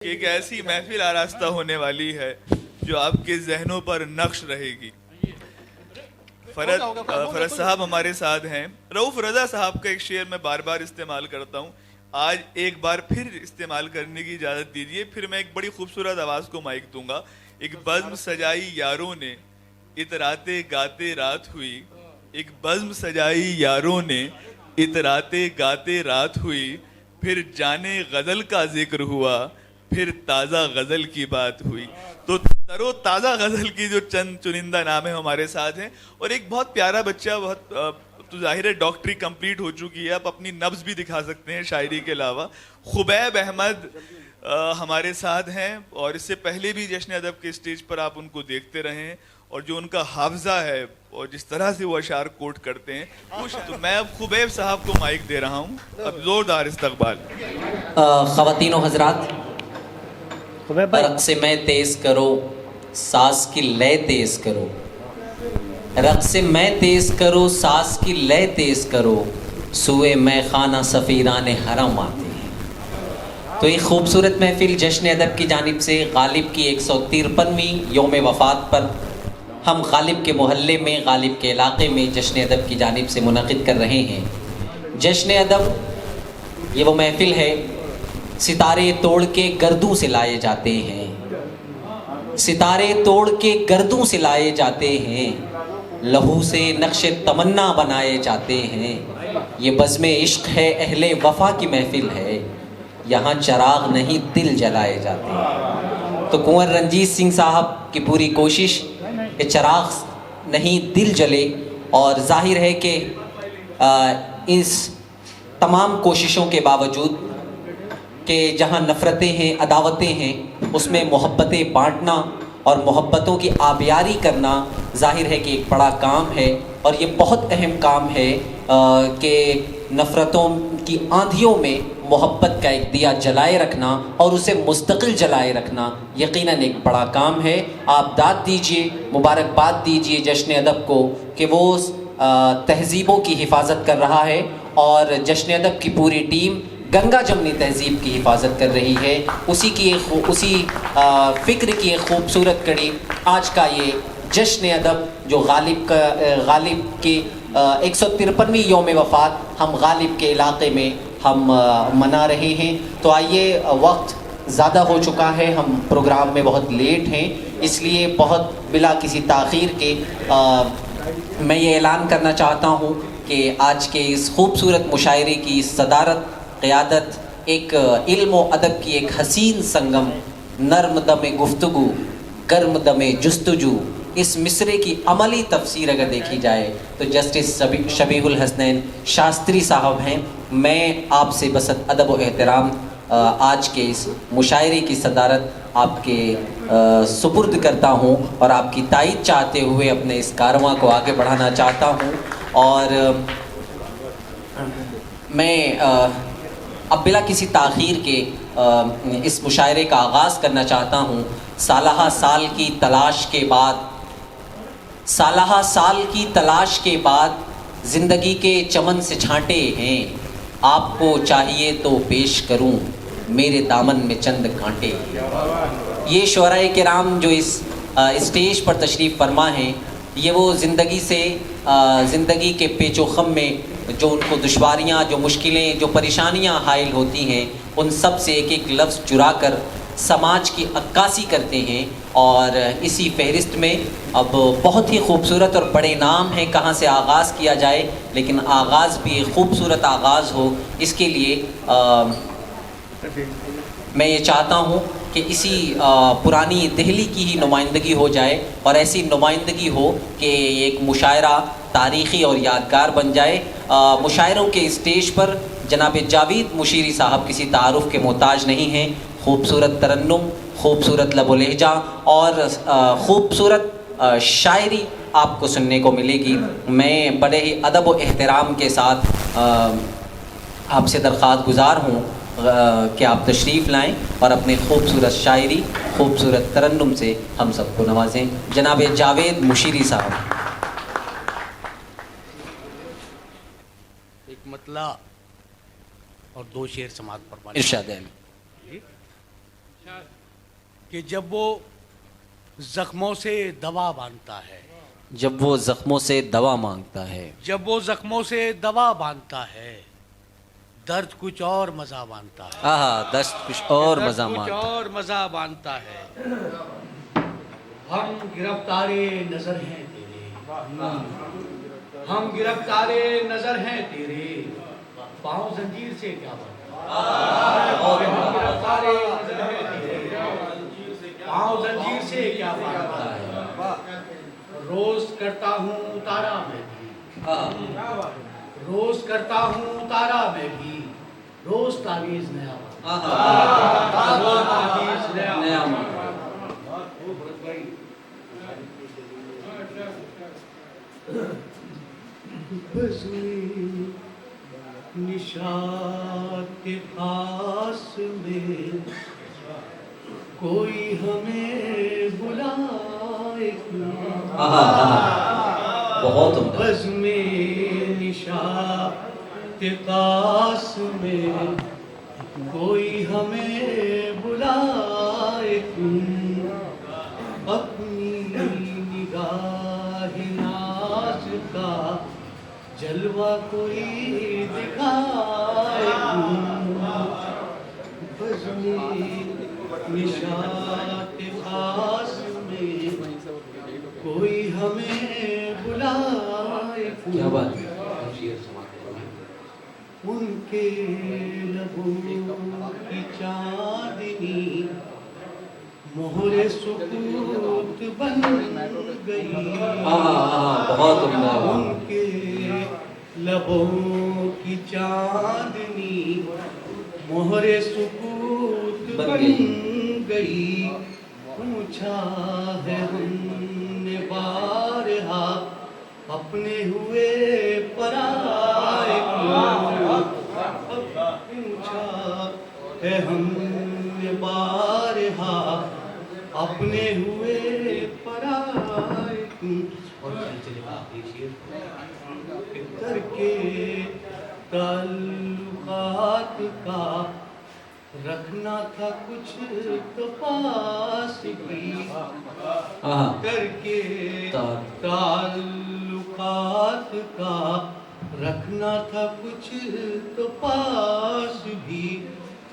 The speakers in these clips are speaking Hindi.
कि एक ऐसी महफिल आरास्ता होने वाली है जो आपके जहनों पर नक्श रहेगी। फरज साहब हमारे साथ हैं। रऊफ रजा साहब का एक शेर मैं बार बार इस्तेमाल करता हूँ, आज एक बार फिर इस्तेमाल करने की इजाज़त दीजिए। फिर मैं एक बड़ी खूबसूरत आवाज़ को माइक दूंगा। एक बज़्म सजाई यारों ने इतराते गाते रात हुई, एक बज़्म सजाई यारों ने इतराते गाते रात हुई, फिर जाने गज़ल का जिक्र हुआ, फिर ताज़ा गज़ल की बात हुई। तो तरो ताज़ा गज़ल की जो चंद चुनिंदा नाम है हमारे साथ हैं। और एक बहुत प्यारा बच्चा, बहुत तो जाहिर है डॉक्टरी कंप्लीट हो चुकी है, आप अपनी नब्ज़ भी दिखा सकते हैं शायरी के अलावा। खुबैब अहमद हमारे साथ हैं और इससे पहले भी जश्न अदब के स्टेज पर आप उनको देखते रहे हैं और जो उनका हाफजा है और जिस तरह से वो अशार कोट करते हैं, तो मैं अब खुबैब साहब को माइक दे रहा हूँ। अब जोरदार इस्तकबाल। ख़वातीन व हज़रात, रक़्स मैं तेज़ करो, सास की लय तेज़ करो, रक़्स मैं तेज़ करो, सास की लय तेज़ करो, सुए मैं खाना सफ़ीरान हरम आते हैं। तो एक ख़ूबसूरत महफ़िल जश्न अदब की जानिब से गालिब की 153वीं योम वफ़ात पर हम गालिब के मोहल्ले में, गालिब के इलाक़े में जश्न अदब की जानिब से मुनक़िद कर रहे हैं। जश्न अदब ये वो महफ़िल है, सितारे तोड़ के गर्दों से लाए जाते हैं, सितारे तोड़ के गर्दों से लाए जाते हैं, लहू से नक्शे तमन्ना बनाए जाते हैं। ये बज़्म इश्क है, अहले वफ़ा की महफ़िल है, यहाँ चराग नहीं दिल जलाए जाते हैं। तो कुंवर रंजीत सिंह साहब की पूरी कोशिश कि चराग नहीं दिल जले, और ज़ाहिर है कि इस तमाम कोशिशों के बावजूद कि जहाँ नफ़रतें हैं, अदावतें हैं, उसमें मोहब्बतें बांटना और मोहब्बतों की आबियारी करना ज़ाहिर है कि एक बड़ा काम है। और ये बहुत अहम काम है कि नफ़रतों की आंधियों में मोहब्बत का एक दिया जलाए रखना और उसे मुस्तकिल जलाए रखना यकीनन एक बड़ा काम है। आप दाद दीजिए, मुबारकबाद दीजिए जश्न अदब को कि वो तहज़ीबों की हिफाजत कर रहा है और जश्न अदब की पूरी टीम गंगा जमनी तहज़ीब की हिफाजत कर रही है। उसी फ़िक्र की एक ख़ूबसूरत कड़ी आज का ये जश्न अदब जो गालिब की 153वीं योम वफ़ात हम गालिब के इलाक़े में हम मना रहे हैं। तो आइए, वक्त ज़्यादा हो चुका है, हम प्रोग्राम में बहुत लेट हैं, इसलिए बहुत बिला किसी ताख़ीर के मैं ये ऐलान करना चाहता हूँ कि आज के इस खूबसूरत मुशायरे की सदारत, क़यादत एक इल्म व अदब की एक हसीन संगम, नर्म दमे गुफ्तगू गर्म दमे जुस्तजू, इस मिसरे की अमली तफसीर अगर देखी जाए तो जस्टिस शबीहुल हसनैन शास्त्री साहब हैं। मैं आपसे बसत अदब व एहतराम आज के इस मुशायरे की सदारत आपके सुपुर्द करता हूँ और आपकी तायीद चाहते हुए अपने इस कारवां को आगे बढ़ाना चाहता हूँ। और मैं अब बिला किसी ताख़ीर के इस मुशायरे का आगाज़ करना चाहता हूँ। सालहा साल की तलाश के बाद, सालहा साल की तलाश के बाद ज़िंदगी के चमन से छांटे हैं, आपको चाहिए तो पेश करूं मेरे दामन में चंद कांटे। ये शुअराए किराम जो इस स्टेज पर तशरीफ़ फरमा हैं, ये वो ज़िंदगी से ज़िंदगी के पेचो ख़म में जो उनको दुश्वारियाँ, जो मुश्किलें, जो परेशानियाँ हाइल होती हैं, उन सब से एक एक लफ्ज़ चुरा कर समाज की अक्कासी करते हैं। और इसी फहरिस्त में अब बहुत ही खूबसूरत और बड़े नाम हैं, कहाँ से आगाज़ किया जाए, लेकिन आगाज़ भी एक ख़ूबसूरत आगाज़ हो, इसके लिए मैं ये चाहता हूँ कि इसी पुरानी दिल्ली की ही नुमाइंदगी हो जाए और ऐसी नुमाइंदगी हो कि एक मुशायरा तारीख़ी और यादगार बन जाए। मुशायरों के स्टेज पर जनाब जावेद मुशीरी साहब किसी तारुफ़ के मोहताज नहीं हैं। खूबसूरत तरन्नुम, खूबसूरत लबो लहजा और ख़ूबसूरत शायरी आपको सुनने को मिलेगी। मैं बड़े ही अदब व एहतराम के साथ आपसे दरख्वास्त गुज़ार हूँ कि आप तशरीफ़ लाएं और अपने खूबसूरत शायरी, खूबसूरत तरन्नुम से हम सबको नवाजें। जनाब जावेद मुशीरी साहब। एक मतला और दो शेर समाज पर इरशाद है। कि जब वो जख्मों से दवा बांधता है, जब वो जख्मों से दवा मांगता है, जब वो जख्मों से दवा बांधता है, दर्द कुछ और मजा बांधता है, आहा, दस्त कुछ और दर्द मजा कुछ मांगता है। और मजा बांधता है। हम गिरफ्तारे नजर हैं तेरे, हम गिरफ्तारे नजर हैं तेरे, पाँव जंजीर से क्या बांधता है। हम गिरफ्तारे नजर हैं तेरे, पाँव जंजीर से क्या बांधता है। रोज करता हूँ तारा मैं भी, रोज करता हूँ तारा मैं भी, रोज तावीज नया रोज तावीज नया निशात खास में कोई हमें बुलाए बहुत उम्दा। बज़्म निशात खास में कोई हमें बुलाए अपनी निगाह नाज का जलवा कोई दिखाए बज़्म निशात खास में कोई हमें बुलाए। क्या बात है। उनके लबों की चांदनी मोहरे सुकूत बन गई। बहुत उम्दा। उनके लबों की चांदनी मोहरे सुकूत बन गई। पूछा है हमने बारहा अपने हुए पराए को, पूछा है हमने बारहा अपने हुए पराए को। और चले आखिरी शेर, करके ताल्लुकात का रखना था कुछ तो पास भी, करके ताल्लुकात का रखना था कुछ तो पास भी।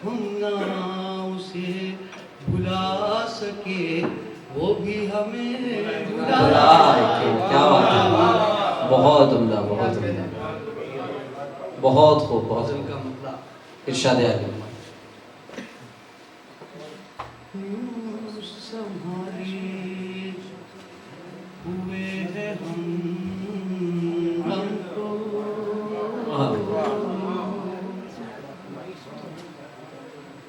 हम ना उसे भुला सके वो भी हमें भुला। क्या बात है। बहुत उम्दा, बहुत उम्दा, बहुत खूब, बहुत उम्दा। इरशाद आगे। संभाले हुए हैं हमको,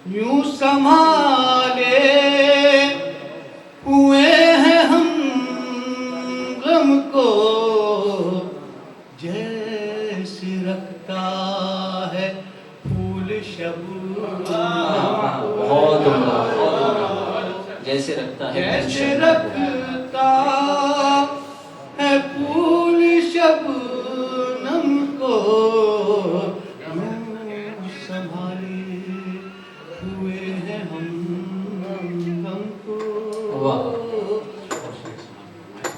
यूं संभाले हुए हैं हम गम को, जैसे रखता है फूल शबनम। बहुत उम्दा, जैसे रखता है, जैसे रखता है फूल शबनम को, यूं संभाले हुए हैं हमको।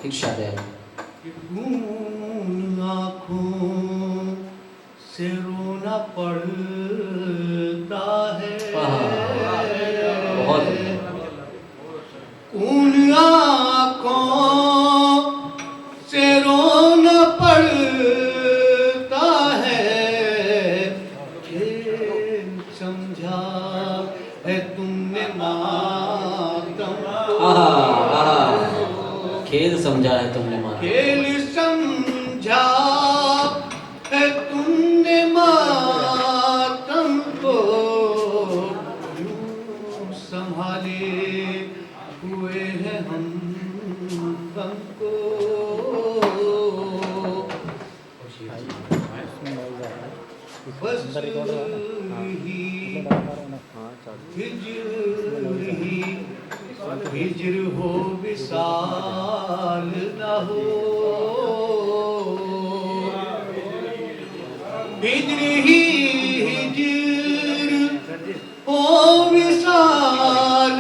इरशाद है। खून आँखों से रोना पड़ता है, बहुत उन आँखों से रोना पड़ता है। खेल समझा है तुमने मातम को, खेल समझा है तुमने माँ। खेल समझा है तुमने मातम को, यूं संभाले हुए हैं हम हमको। बस हिजर हो विसाल न हो, हिजर ही हिजर हो विसाल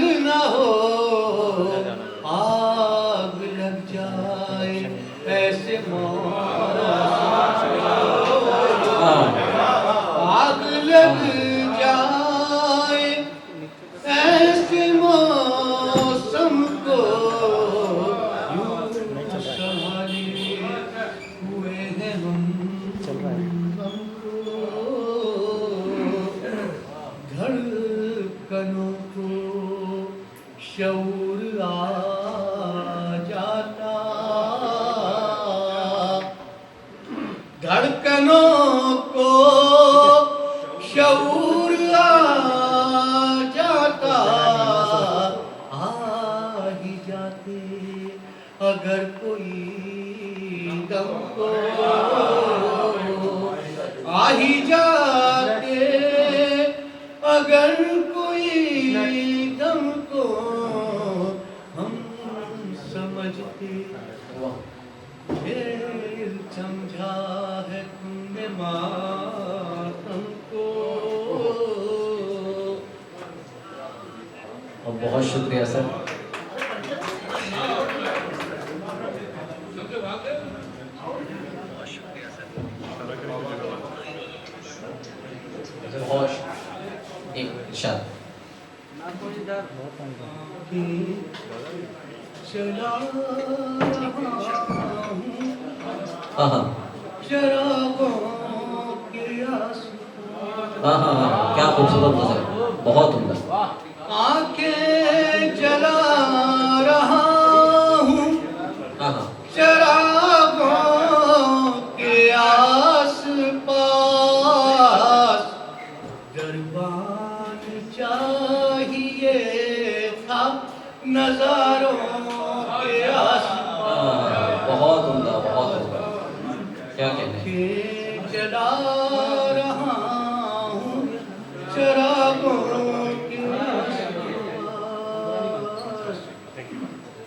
शऊर आ जाता, धड़कनों को शऊर आ जाता, आ ही जाते अगर कोई गम को, आ ही जाते अगर कोई गम को, हम समझते फिर समझा है तुमने मातम को। और बहुत शुक्रिया सर। बहुत एक इरशाद। चला हाँ हाँ शराबों के आंसू, हाँ हाँ हाँ, क्या खूबसूरत नजर, बहुत उम्दा। आंखें जला रहा हूँ हाँ हाँ शराबों के आस पास, दरबान चाहिए था नजारों के आस हाँ, बहुत उम्दा, बहुत उम्दा। क्या कहना है? के जला रहा हूँ शराबों के आस पास,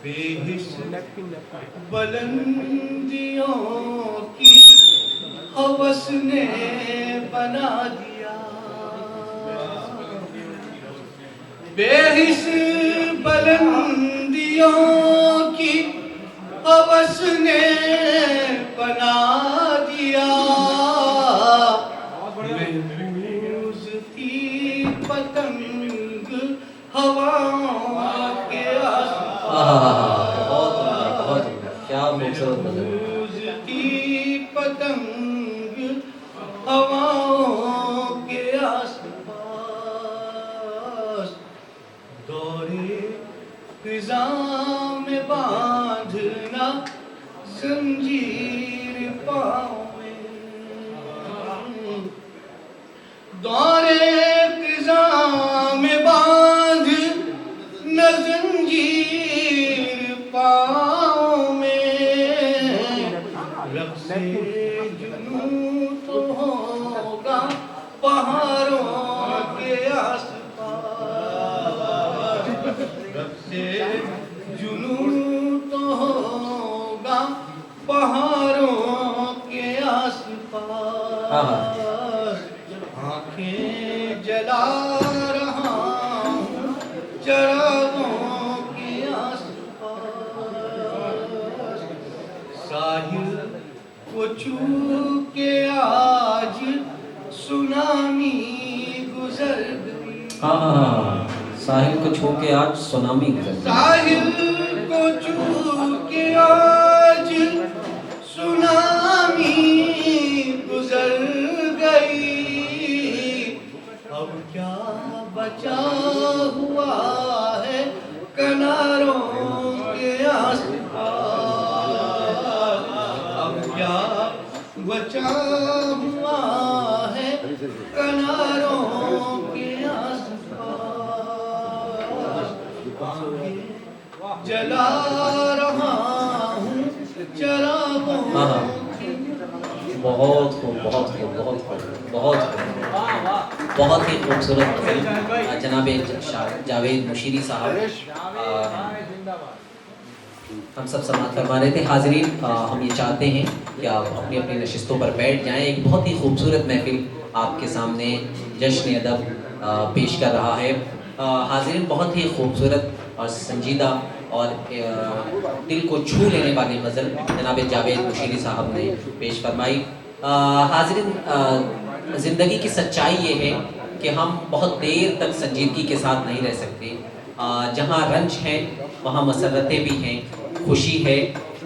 बेहिस बुलंदियों की हवस ने बना दिया, बेहिस बुलंदियों की हवस ने बना दिया, महफूज थी पतंग हवाओं के आसपास, बहुत उम्दा, बहुत उम्दा। क्या खूबसूरत नजर। महफूज थी पतंग हवाओं के आसपास, दौरे फिजा में बांधना जंजीर पाँव में, दौरे फिजा में बांधना जंजीर पाँव में, रक़्स-ए जुनून तो होगा पहाड़ों के आसपास, रक़्स-ए जुनून तो होगा पहाड़ों के आसपास, आंखें जला रहा हूँ चरागों के आसपास, साहिल को छू के आज सुनामी गुजर गई, हाँ हाँ हाँ, साहिल को छू के आज सुनामी गुजर गई। साहिल को छू के आज सुनामी गुजर गई, अब क्या बचा हुआ है किनारों के आसपास, अब क्या बचा हुआ है किनारों के आसपास, जला रहा हूँ चरागों की। बहुत खूब, बहुत खूब, बहुत खूब, बहुत खूब। बहुत ही खूबसूरत गज़ल जनाब जावेद मुशीरी साहब हम सब समाअत फरमा रहे थे। हाज़रीन, हम ये चाहते हैं कि आप अपनी अपनी नशिस्तों पर बैठ जाएं। एक बहुत ही खूबसूरत महफिल आपके सामने जश्न अदब पेश कर रहा है। हाज़रीन, बहुत ही खूबसूरत और संजीदा और दिल को छू लेने वाली गज़ल जनाब जावेद मुशीरी साहब ने पेश फरमाई। हाज़रीन, ज़िंदगी की सच्चाई ये है कि हम बहुत देर तक संजीदगी के साथ नहीं रह सकते। जहाँ रंज है वहाँ मसरतें भी हैं, खुशी है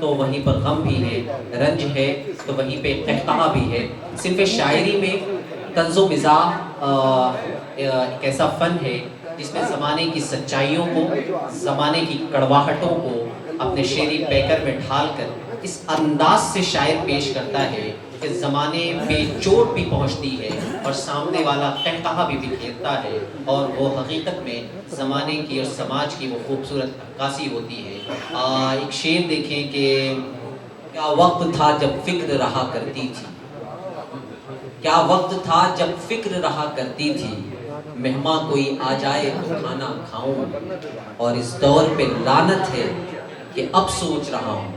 तो वहीं पर गम भी है, रंज है तो वहीं पे कहकहा भी है। सिर्फ शायरी में तंज़ो मिज़ाह एक ऐसा फ़न है जिसमें ज़माने की सच्चाइयों को, ज़माने की कड़वाहटों को अपने शेरी पैकर में ढालकर इस अंदाज से शायर पेश करता है कि ज़माने पे चोट भी पहुंचती है और सामने वाला कहकहा भी बिखेरता है, और वो हकीकत में ज़माने की और समाज की वो खूबसूरत अक्कासी होती है। एक शेर देखें कि क्या वक्त था जब फिक्र रहा करती थी, क्या वक्त था जब फिक्र रहा करती थी, मेहमान कोई आ जाए तो खाना खाऊं, और इस दौर पे लानत है कि अब सोच रहा हूँ,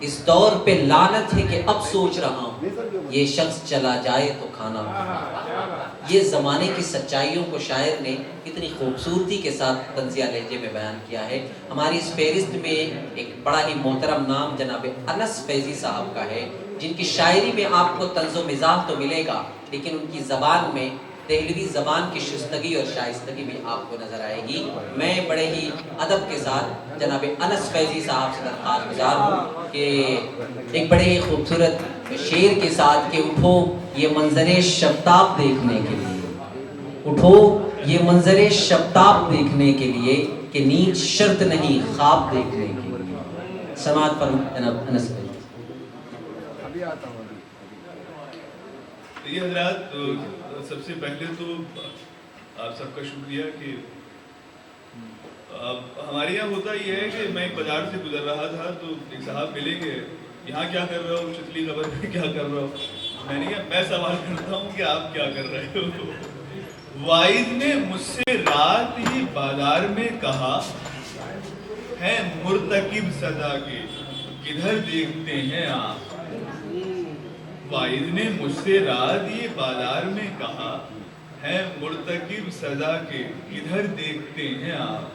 इस दौर पे लानत है कि अब सोच रहा हूँ, ये शख्स चला जाए तो खाना खाऊं। ये ज़माने की सच्चाइयों को शायर ने इतनी खूबसूरती के साथ तंज़िया लहजे में बयान किया है। हमारी इस फहरिस्त में एक बड़ा ही मोहतरम नाम जनाब अनस फैज़ी साहब का है, जिनकी शायरी में आपको तंज़ो मिज़ाह तो मिलेगा, लेकिन उनकी ज़बान में दहलवी ज़बान की शुस्तगी और शाइस्तगी भी आपको नज़र आएगी। मैं बड़े ही अदब के साथ जनाब अनस फैज़ी साहब से दरख्वास्त गुजार हूँ कि एक बड़े ही खूबसूरत शेर के साथ कि उठो ये मंजरे शब्ताब देखने के लिए, उठो ये मंजरे शब्ताब देखने के लिए, कि नींद शर्त नहीं ख्वाब देखने के लिए। समात पर जनाब अनस फैज़ी। ये हजरात, सबसे पहले तो आप सबका शुक्रिया कि हमारे यहाँ होता ये है कि मैं एक बाजार से गुजर रहा था तो एक साहब मिलेंगे, यहाँ क्या कर रहे हो, चितली खबर में क्या कर रहे हो। मैंने कहा मैं सवाल करता हूँ कि आप क्या कर रहे हो। वाइज ने मुझसे रात ही बाजार में कहा, है मुर्तकिब सदा के किधर देखते हैं आप। वाइज ने मुझसे रात ये बाजार में कहा, है मुर्तकिब सदा के किधर देखते हैं आप।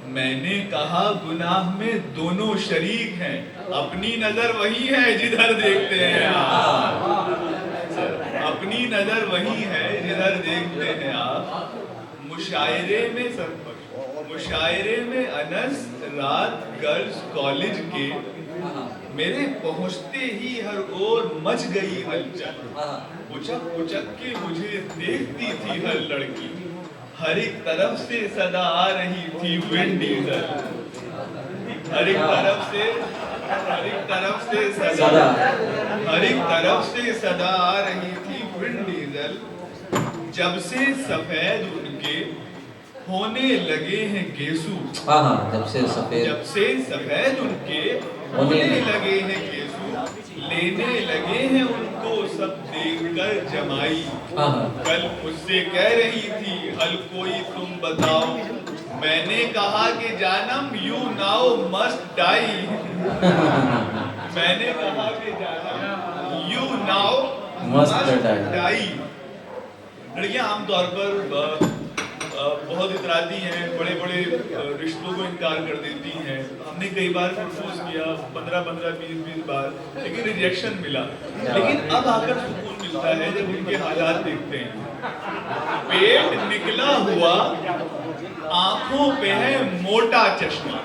मैंने कहा गुनाह में दोनों शरीक हैं, अपनी नजर वही है जिधर देखते हैं आप। अपनी नजर वही है जिधर देखते हैं आप। मुशायरे में सरपंच, मुशायरे में अनस रात गर्ल्स कॉलेज के, मेरे पहुंचते ही हर ओर मच गई हलचल। उचक उचक के मुझे देखती थी हर लड़की, हर एक तरफ से सदा आ रही थी विंड डीजल। हर एक तरफ से सदा, हर एक तरफ से सदा आ रही थी विंड डीजल। जब से सफेद उनके होने लगे हैं गेसू, जब से सफेद उनके होने लगे हैं गेसू, लेने लगे हैं उनको सब देखकर जमाई। कल मुझसे कह रही थी हल कोई तुम बताओ, मैंने कहा कि जानम यू नाउ मस्ट डाई। मैंने कहा कि जानम यू नाउ मस्ट डाई। लड़कियां आमतौर पर बहुत इतराती हैं, बड़े बड़े रिश्तों को इनकार कर देती हैं। हमने कई बार प्रपोज किया, 15-15, 20-20 बार, लेकिन रिजेक्शन मिला। लेकिन अब आकर सुकून मिलता है जब उनके हालात देखते हैं। पेट निकला हुआ, आंखों पे है मोटा चश्मा,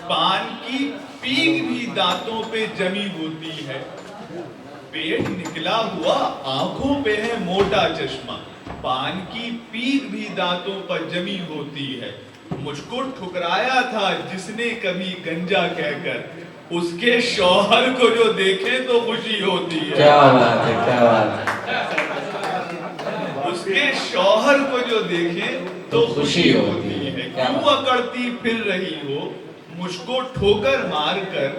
पान की पीक भी दांतों पे जमी होती है। पेट निकला हुआ, आंखों पे है मोटा चश्मा, पान की पीक भी दांतों पर जमी होती है। मुझको ठुकराया था जिसने कभी गंजा कहकर, उसके शौहर को जो देखे तो खुशी होती है। क्या बात है, क्या बात है। उसके शौहर को जो देखे तो खुशी होती है। क्यों अकड़ती फिर रही हो मुझको ठोकर मार कर,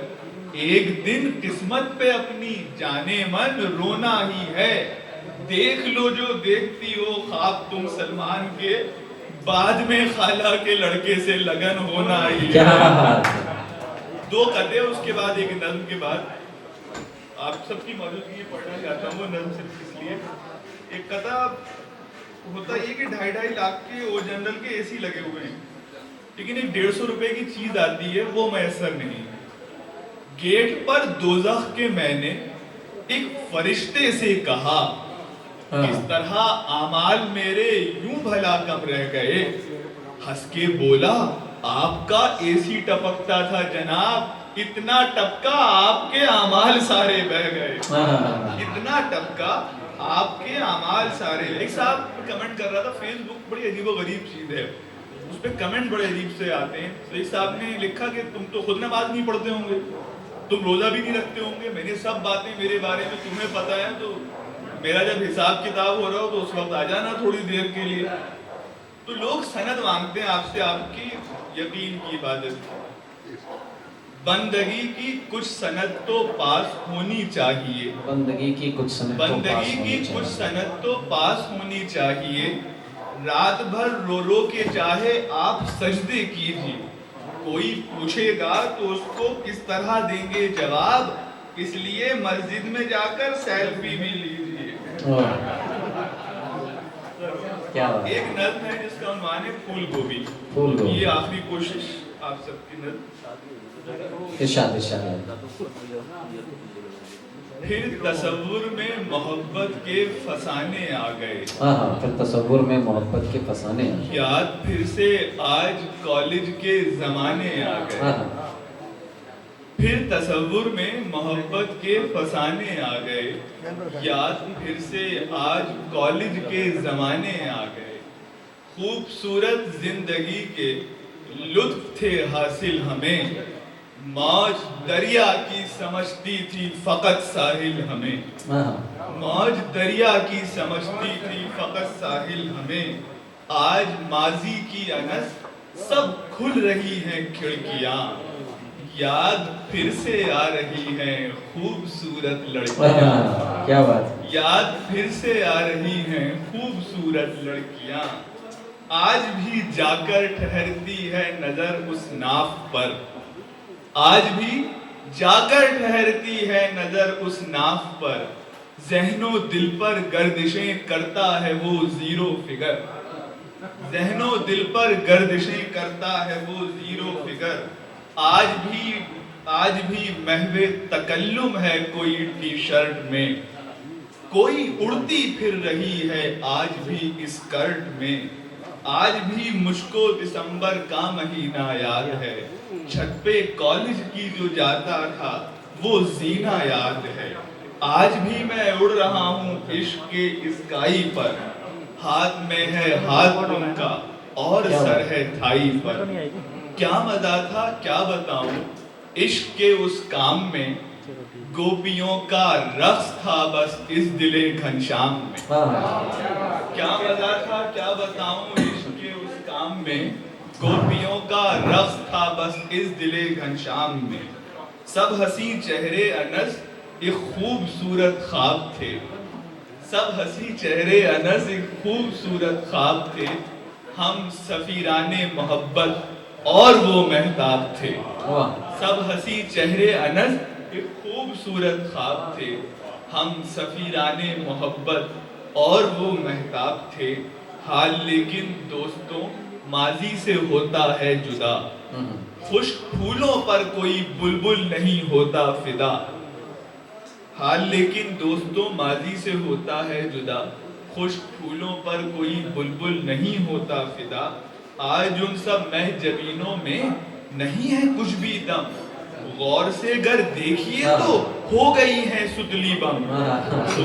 एक दिन किस्मत पे अपनी जाने मन रोना ही है। देख लो जो देखती हो ख्वाब तुम सलमान के, बाद में खाला के लड़के से लगन होना ही है। 2 कते उसके बाद एक नज्म के बाद आप सबकी मौजूदगी में पढ़ना चाहता हूँ। वो नज्म सिर्फ इसलिए, एक कथा होता ये कि 2.5 लाख के वो जनरल के एसी लगे हुए हैं, लेकिन एक 150 रुपए की चीज आती है वो मैसर नहीं। गेट पर दोज़ख के मैंने एक फरिश्ते से कहा, किस तरह आमाल मेरे यूं भला कम रह गए। हंस के बोला आपका एसी टपकता था जनाब, इतना टपका आपके आमाल सारे बह गए। इतना टपका आपके अमाल सारे। एक साहब कमेंट कर रहा था, फेसबुक बड़ी अजीबोगरीब चीज है, उस पर कमेंट बड़े अजीब से आते हैं। तो एक साहब ने लिखा कि तुम तो खुद नमाज नहीं पढ़ते होंगे, तुम रोजा भी नहीं रखते होंगे, मैंने सब बातें मेरे बारे में तुम्हें पता है, तो मेरा जब हिसाब किताब हो रहा हो तो उस वक्त आ जाना थोड़ी देर के लिए। तो लोग सनद मांगते हैं आपसे, आपकी यकीन की इबादत। बंदगी की कुछ सनद तो पास होनी चाहिए, बंदगी की कुछ सनद तो पास बंदगी की होनी कुछ चाहिए। सनद तो पास होनी चाहिए। रात भर रो रो के चाहे आप सजदे कीजिए, कोई पूछेगा तो उसको किस तरह देंगे जवाब, इसलिए मस्जिद में जाकर सेल्फी भी लीजिए। क्या बात है। एक नज़्म है जिसका उन्वान है फूल गोभी। फूल गोभी। ये आखिरी कोशिश आप सबकी नज़्म। इरशाद इरशाद। फिर तसव्वुर में मोहब्बत के फसाने आ गए, हाँ हाँ, फिर तसव्वुर में मोहब्बत के फसाने आ गए। याद फिर से आज कॉलेज के जमाने आ गए। हाँ हाँ। फिर तसव्वुर में मोहब्बत के फसाने आ गए, याद फिर से आज कॉलेज के जमाने आ गए। खूबसूरत जिंदगी के लुत्फ थे हासिल हमें, मौज दरिया की समझती थी फकत साहिल हमें। हाँ हाँ। मौज दरिया की समझती थी फकत साहिल हमें, आज माजी की अनस सब खुल रही हैं खिड़कियां, याद फिर से आ रही हैं खूबसूरत लड़कियां। क्या बात है। याद फिर से आ रही हैं खूबसूरत लड़कियां, आज भी जाकर ठहरती है नजर उस नाफ पर, आज भी जाकर ठहरती है नजर उस नाफ पर, ज़हनो दिल पर गर्दिशें करता है वो जीरो फिगर, ज़हनो दिल पर गर्दिशें करता है वो जीरो फिगर, आज भी महवे तकल्लुम है कोई टी शर्ट में, कोई उड़ती फिर रही है आज भी इस स्कर्ट में, आज भी मुझको दिसंबर का महीना याद है, छत पे कॉलेज की जो जाता था वो जीना याद है, आज भी मैं उड़ रहा हूँ इश्क के स्काई पर, हाथ में है हाथ उनका और सर है थाई पर, क्या मजा था क्या बताऊं इश्क के उस काम में, गोपियों का रक्स था बस इस दिले घनश्याम में। क्या मजा था क्या बताऊं इश्क के उस काम में, गोपियों का रक्स था बस इस दिले घनश्याम में, सब हंसी चेहरे अनस एक खूबसूरत ख्वाब थे, सब हंसी चेहरे अनस एक खूबसूरत ख्वाब थे, हम सफीराने मोहब्बत और वो महताब थे। सब हंसी चेहरे अनस एक खूबसूरत ख्वाब थे, हम सफीराने मोहब्बत और वो महताब थे, हाल लेकिन दोस्तों माजी से होता है जुदा, खुश्क फूलों पर कोई बुलबुल नहीं होता फिदा, हाल लेकिन दोस्तों माजी से होता है जुदा, खुश्क फूलों पर कोई बुलबुल नहीं होता फिदा, आज उन सब महजबीनों में नहीं है कुछ भी दम, गौर से अगर देखिए तो हो गई है सुतली बम,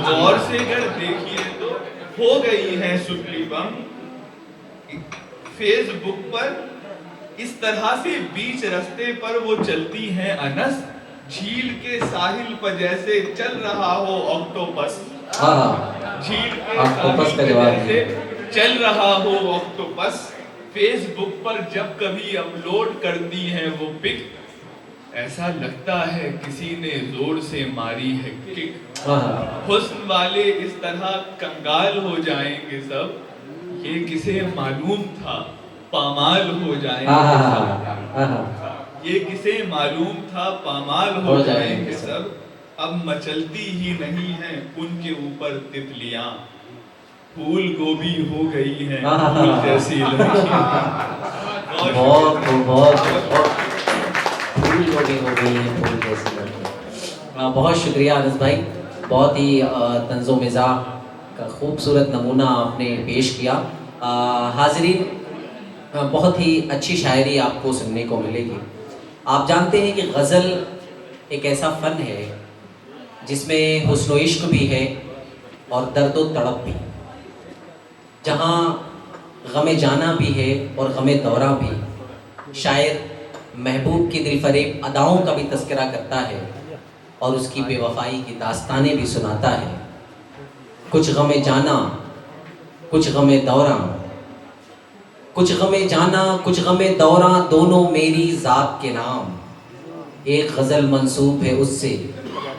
गौर से अगर देखिए तो हो गई है सुतली बम, फेसबुक पर इस तरह से बीच रास्ते पर वो चलती हैं अनस, झील के साहिल पर जैसे चल रहा हो ऑक्टोपस, झील के साहिल पर जैसे चल रहा हो ऑक्टोपस, फेसबुक पर जब कभी अपलोड करती हैं वो पिक, ऐसा लगता है किसी ने जोर से मारी है किक, हुस्न वाले इस तरह कंगाल हो जाएंगे सब, ये किसे मालूम था पामाल हो जाएंगे सब, ये किसे मालूम था पामाल हो जाएंगे सब, अब मचलती ही नहीं है उनके ऊपर तितलियां, फूल गोभी हो गई है फूल जैसी लड़कियां। बहुत फूल गोभी हो गई है फूल जैसी लड़कियां। बहुत शुक्रिया अनस भाई, बहुत ही तंज़ो मिज़ाह का खूबसूरत नमूना आपने पेश किया। हाज़रीन, बहुत ही अच्छी शायरी आपको सुनने को मिलेगी। आप जानते हैं कि गज़ल एक ऐसा फ़न है जिसमें हुस्न व इश्क भी है, और दर्दो तड़प भी, जहाँ गमे जाना भी है और गमे दौरा भी। शायर महबूब की दिलफरेब अदाओं का भी तज़किरा करता है और उसकी बेवफाई की दास्तानें भी सुनाता है। कुछ गमे जाना कुछ गमे दौरा, कुछ गमे जाना कुछ गमे दौरा, दोनों मेरी ज़ात के नाम। एक गज़ल मंसूब है उससे,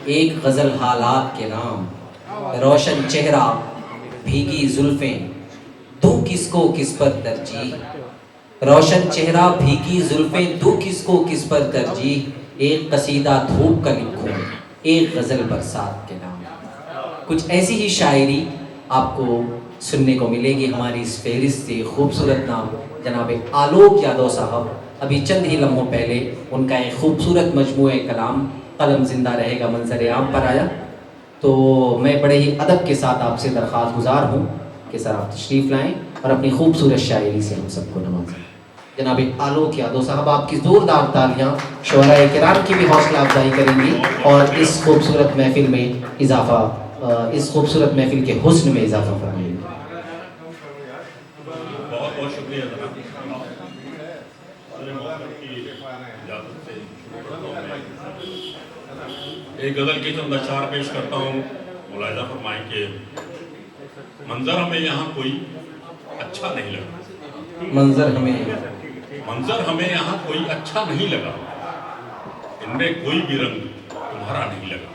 एक गज़ल हालात के नाम। रोशन चेहरा भीगी जुल्फ़ें, दूँ किसको किस पर तरजीह। रोशन चेहरा भीगी जुल्फ़ें, दूँ किसको किस पर तरजीह। एक कसीदा धूप का लिखूं, एक गज़ल बरसात के नाम। कुछ ऐसी ही शायरी आपको सुनने को मिलेगी हमारी इस फहरिस्त से। खूबसूरत नाम जनाब आलोक यादव साहब, अभी चंद ही लम्हों पहले उनका एक खूबसूरत मजमूए कलाम कलम जिंदा रहेगा मंजर आम पर आया। तो मैं बड़े ही अदब के साथ आपसे दरख्वास्त गुजार हूँ कि सर आप तशरीफ़ लाएँ और अपनी खूबसूरत शायरी से हम सबको नवाजें। जनाब आलोक यादव साहब, आपकी ज़ोरदार तालियाँ शोहराए किराम की भी हौसला अफजाई करेंगी और इस खूबसूरत महफिल में इजाफ़ा, इस खूबसूरत महफिल के हुस्न में इजाफ़ा फरमाएंगे। बहुत बहुत शुक्रिया जनाब। की इजाज़त से एक गज़ल के चंद अशार पेश करता हूँ। मुलाहिज़ा फरमाएं कि मंजर हमें यहाँ कोई अच्छा नहीं लगा, मंजर हमें यहाँ कोई अच्छा नहीं लगा, इनमें कोई भी रंग तुम्हारा नहीं लगा।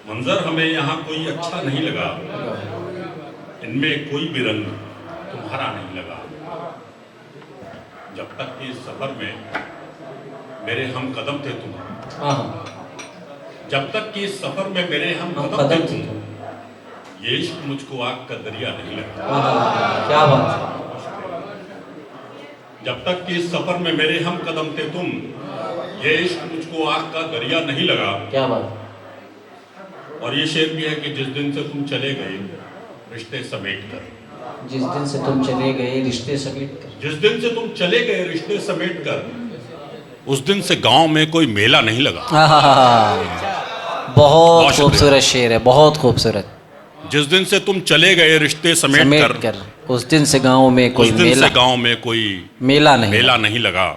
मंजर हमें यहाँ कोई अच्छा नहीं लगा, इनमें कोई भी रंग तुम्हारा नहीं लगा। जब तक कि इस सफर में मेरे हम कदम थे तुम, जब तक कि इस सफर में मेरे हम कदम थे तुम, ये इश्क मुझको आग का दरिया नहीं लगा। क्या बात। जब तक कि इस सफर में मेरे हम कदम थे तुम, ये इश्क मुझको आग का दरिया नहीं लगा। क्या बात। और ये शेर भी है कि जिस दिन से तुम चले गए रिश्ते समेट कर, जिस दिन से तुम चले गए रिश्ते समेट कर, जिस दिन से तुम चले गए रिश्ते समेट कर, उस दिन से गांव में कोई मेला नहीं लगा। बहुत खूबसूरत शेर है, बहुत खूबसूरत। जिस दिन से तुम चले गए रिश्ते समेट कर, उस दिन से गांव में कोई उस दिन से गांव में कोई मेला नहीं लगा।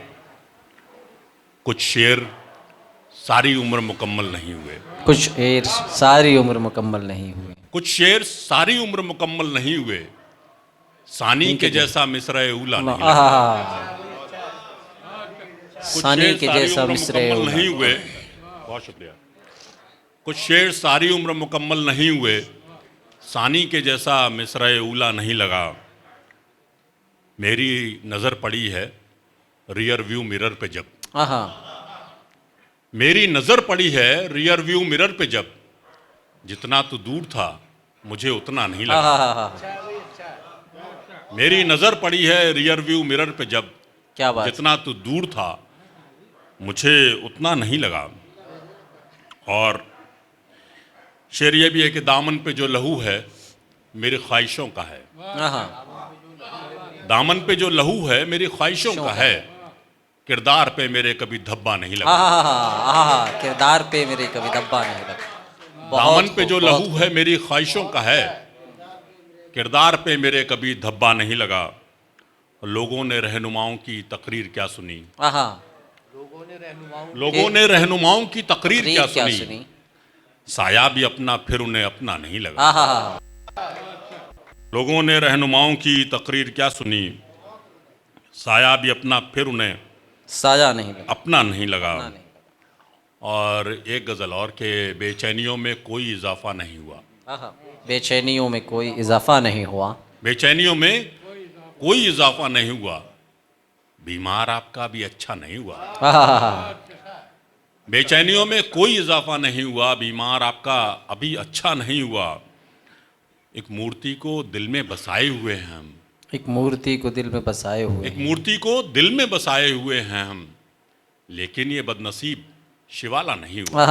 कुछ शेर सारी उम्र मुकम्मल नहीं हुए, कुछ शेर सारी उम्र मुकम्मल नहीं हुए, कुछ शेर सारी उम्र मुकम्मल नहीं हुए, सानी के जैसा मिसरा उला नहीं लगा। सानी के जैसा मिसरा उला नहीं हुए। बहुत शुक्रिया। कुछ शेर सारी उम्र मुकम्मल नहीं हुए, सानी के जैसा मिसरा उला नहीं लगा। मेरी नज़र पड़ी है रियर व्यू मिरर पे जब, मेरी नज़र पड़ी है रियर व्यू मिरर पे जब, जितना तू दूर था मुझे उतना नहीं लगा। मेरी नज़र पड़ी है रियर व्यू मिरर पे जब, क्या बात। जितना तू दूर था मुझे उतना नहीं लगा। और शेर ये भी है कि दामन पे जो लहू है मेरी ख्वाहिशों का है, दामन पे जो लहू है मेरी ख्वाहिशों का है, किरदार पे मेरे कभी धब्बा नहीं लगा। किरदार पे मेरे कभी धब्बा नहीं लगा। दामन पे जो लहू है मेरी ख्वाहिशों का है, किरदार पे मेरे कभी धब्बा नहीं लगा। लोगों ने रहनुमाओं की तकरीर क्या सुनी, लोगों ने रहनुमाओं की तकरीर क्या सुनी, साया भी अपना फिर उन्हें अपना नहीं लगा। लोगों ने रहनुमाओं की तकरीर क्या सुनी, साया भी अपना फिर उन्हें साया नहीं लगा, अपना नहीं लगा। और एक गज़ल और के बेचैनियों में कोई इजाफा नहीं हुआ, बेचैनियों में कोई इजाफा नहीं हुआ, बेचैनियों में कोई इजाफा नहीं हुआ, बीमार आपका भी अच्छा नहीं हुआ। बेचैनियों में कोई इजाफा नहीं हुआ, बीमार आपका अभी अच्छा नहीं हुआ। एक मूर्ति को दिल में बसाए हुए हैं हम, एक मूर्ति को दिल में बसाए हुए, एक मूर्ति को दिल में बसाए हुए हैं हम, लेकिन ये बदनसीब शिवाला नहीं हुआ।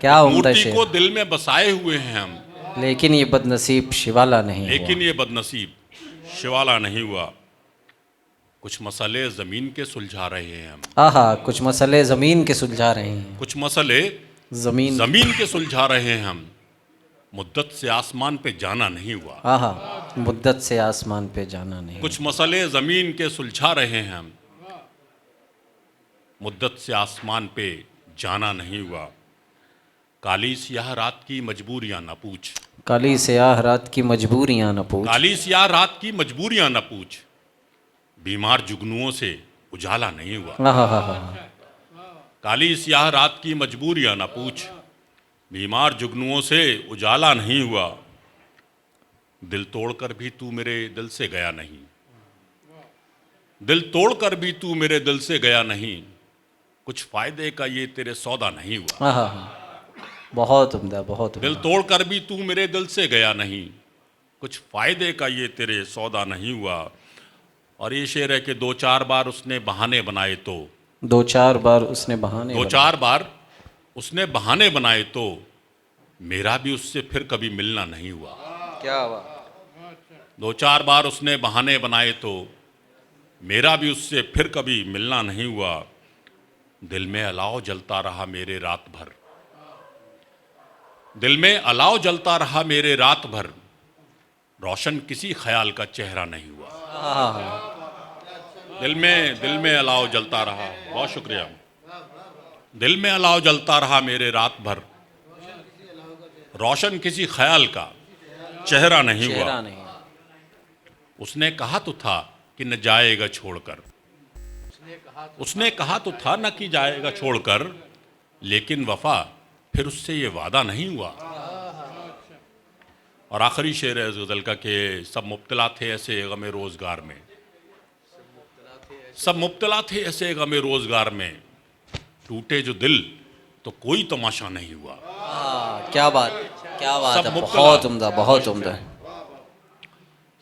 क्या उम्दा मूर्ति शेर। को दिल में बसाए हुए हैं हम, लेकिन ये बदनसीब शिवाला नहीं लेकिन हुआ। ये बदनसीब शिवाला नहीं हुआ। कुछ मसले ज़मीन के सुलझा रहे हैं हम, कुछ मसले ज़मीन के सुलझा रहे हैं, कुछ मसले ज़मीन जमीन के सुलझा रहे हैं हम, मुद्दत से आसमान पे जाना नहीं हुआ। आहा, मुद्दत से आसमान पे जाना नहीं। कुछ मसले जमीन के सुलझा रहे हैं हम, मुद्दत से आसमान पे जाना नहीं हुआ। काली स्याह रात की मजबूरियां न पूछ, काली स्याह रात की मजबूरियां न पूछ, काली स्याह रात की मजबूरियां न पूछ, बीमार जुगनुओं से उजाला नहीं हुआ। आहा, काली स्याह रात की मजबूरियां न पूछ, बीमार जुगनुओं से उजाला नहीं हुआ। दिल तोड़कर भी तू मेरे दिल से गया नहीं, दिल तोड़कर भी तू मेरे दिल से गया नहीं, कुछ फायदे का ये तेरे सौदा नहीं हुआ। आहा, बहुत उम्दा, बहुत दिल उम्दा। तोड़कर भी तू मेरे दिल से गया नहीं, कुछ फायदे का ये तेरे सौदा नहीं हुआ। और ये शेर है कि दो चार बार उसने बहाने बनाए तो, दो चार बार उसने बहाने दो बनाए। चार बार उसने बहाने बनाए तो, मेरा भी उससे फिर कभी मिलना नहीं हुआ। क्या बात। दो चार बार उसने बहाने बनाए तो, मेरा भी उससे फिर कभी मिलना नहीं हुआ। दिल में अलाव जलता रहा मेरे रात भर, दिल में अलाव जलता रहा मेरे रात भर, रोशन किसी ख्याल का चेहरा नहीं हुआ। आहा, दिल में अलाव जलता रहा, बहुत शुक्रिया। दिल में अलाव जलता रहा मेरे रात भर, रोशन किसी ख्याल का चेहरा नहीं हुआ। चेहरा नहीं। उसने कहा तो था कि न जाएगा छोड़कर, उसने कहा तो था न कि जाएगा छोड़कर, लेकिन वफा फिर उससे ये वादा नहीं हुआ। और आखिरी शेर है इस गज़ल का कि सब मुब्तला थे ऐसे गमे रोज़गार में, सब मुब्तला थे ऐसे गमे रोज़गार में, टूटे जो दिल तो कोई तमाशा नहीं हुआ। क्या बात, क्या बात सब है, मुब्तला। बहुत उम्दा, बहुत उम्दा।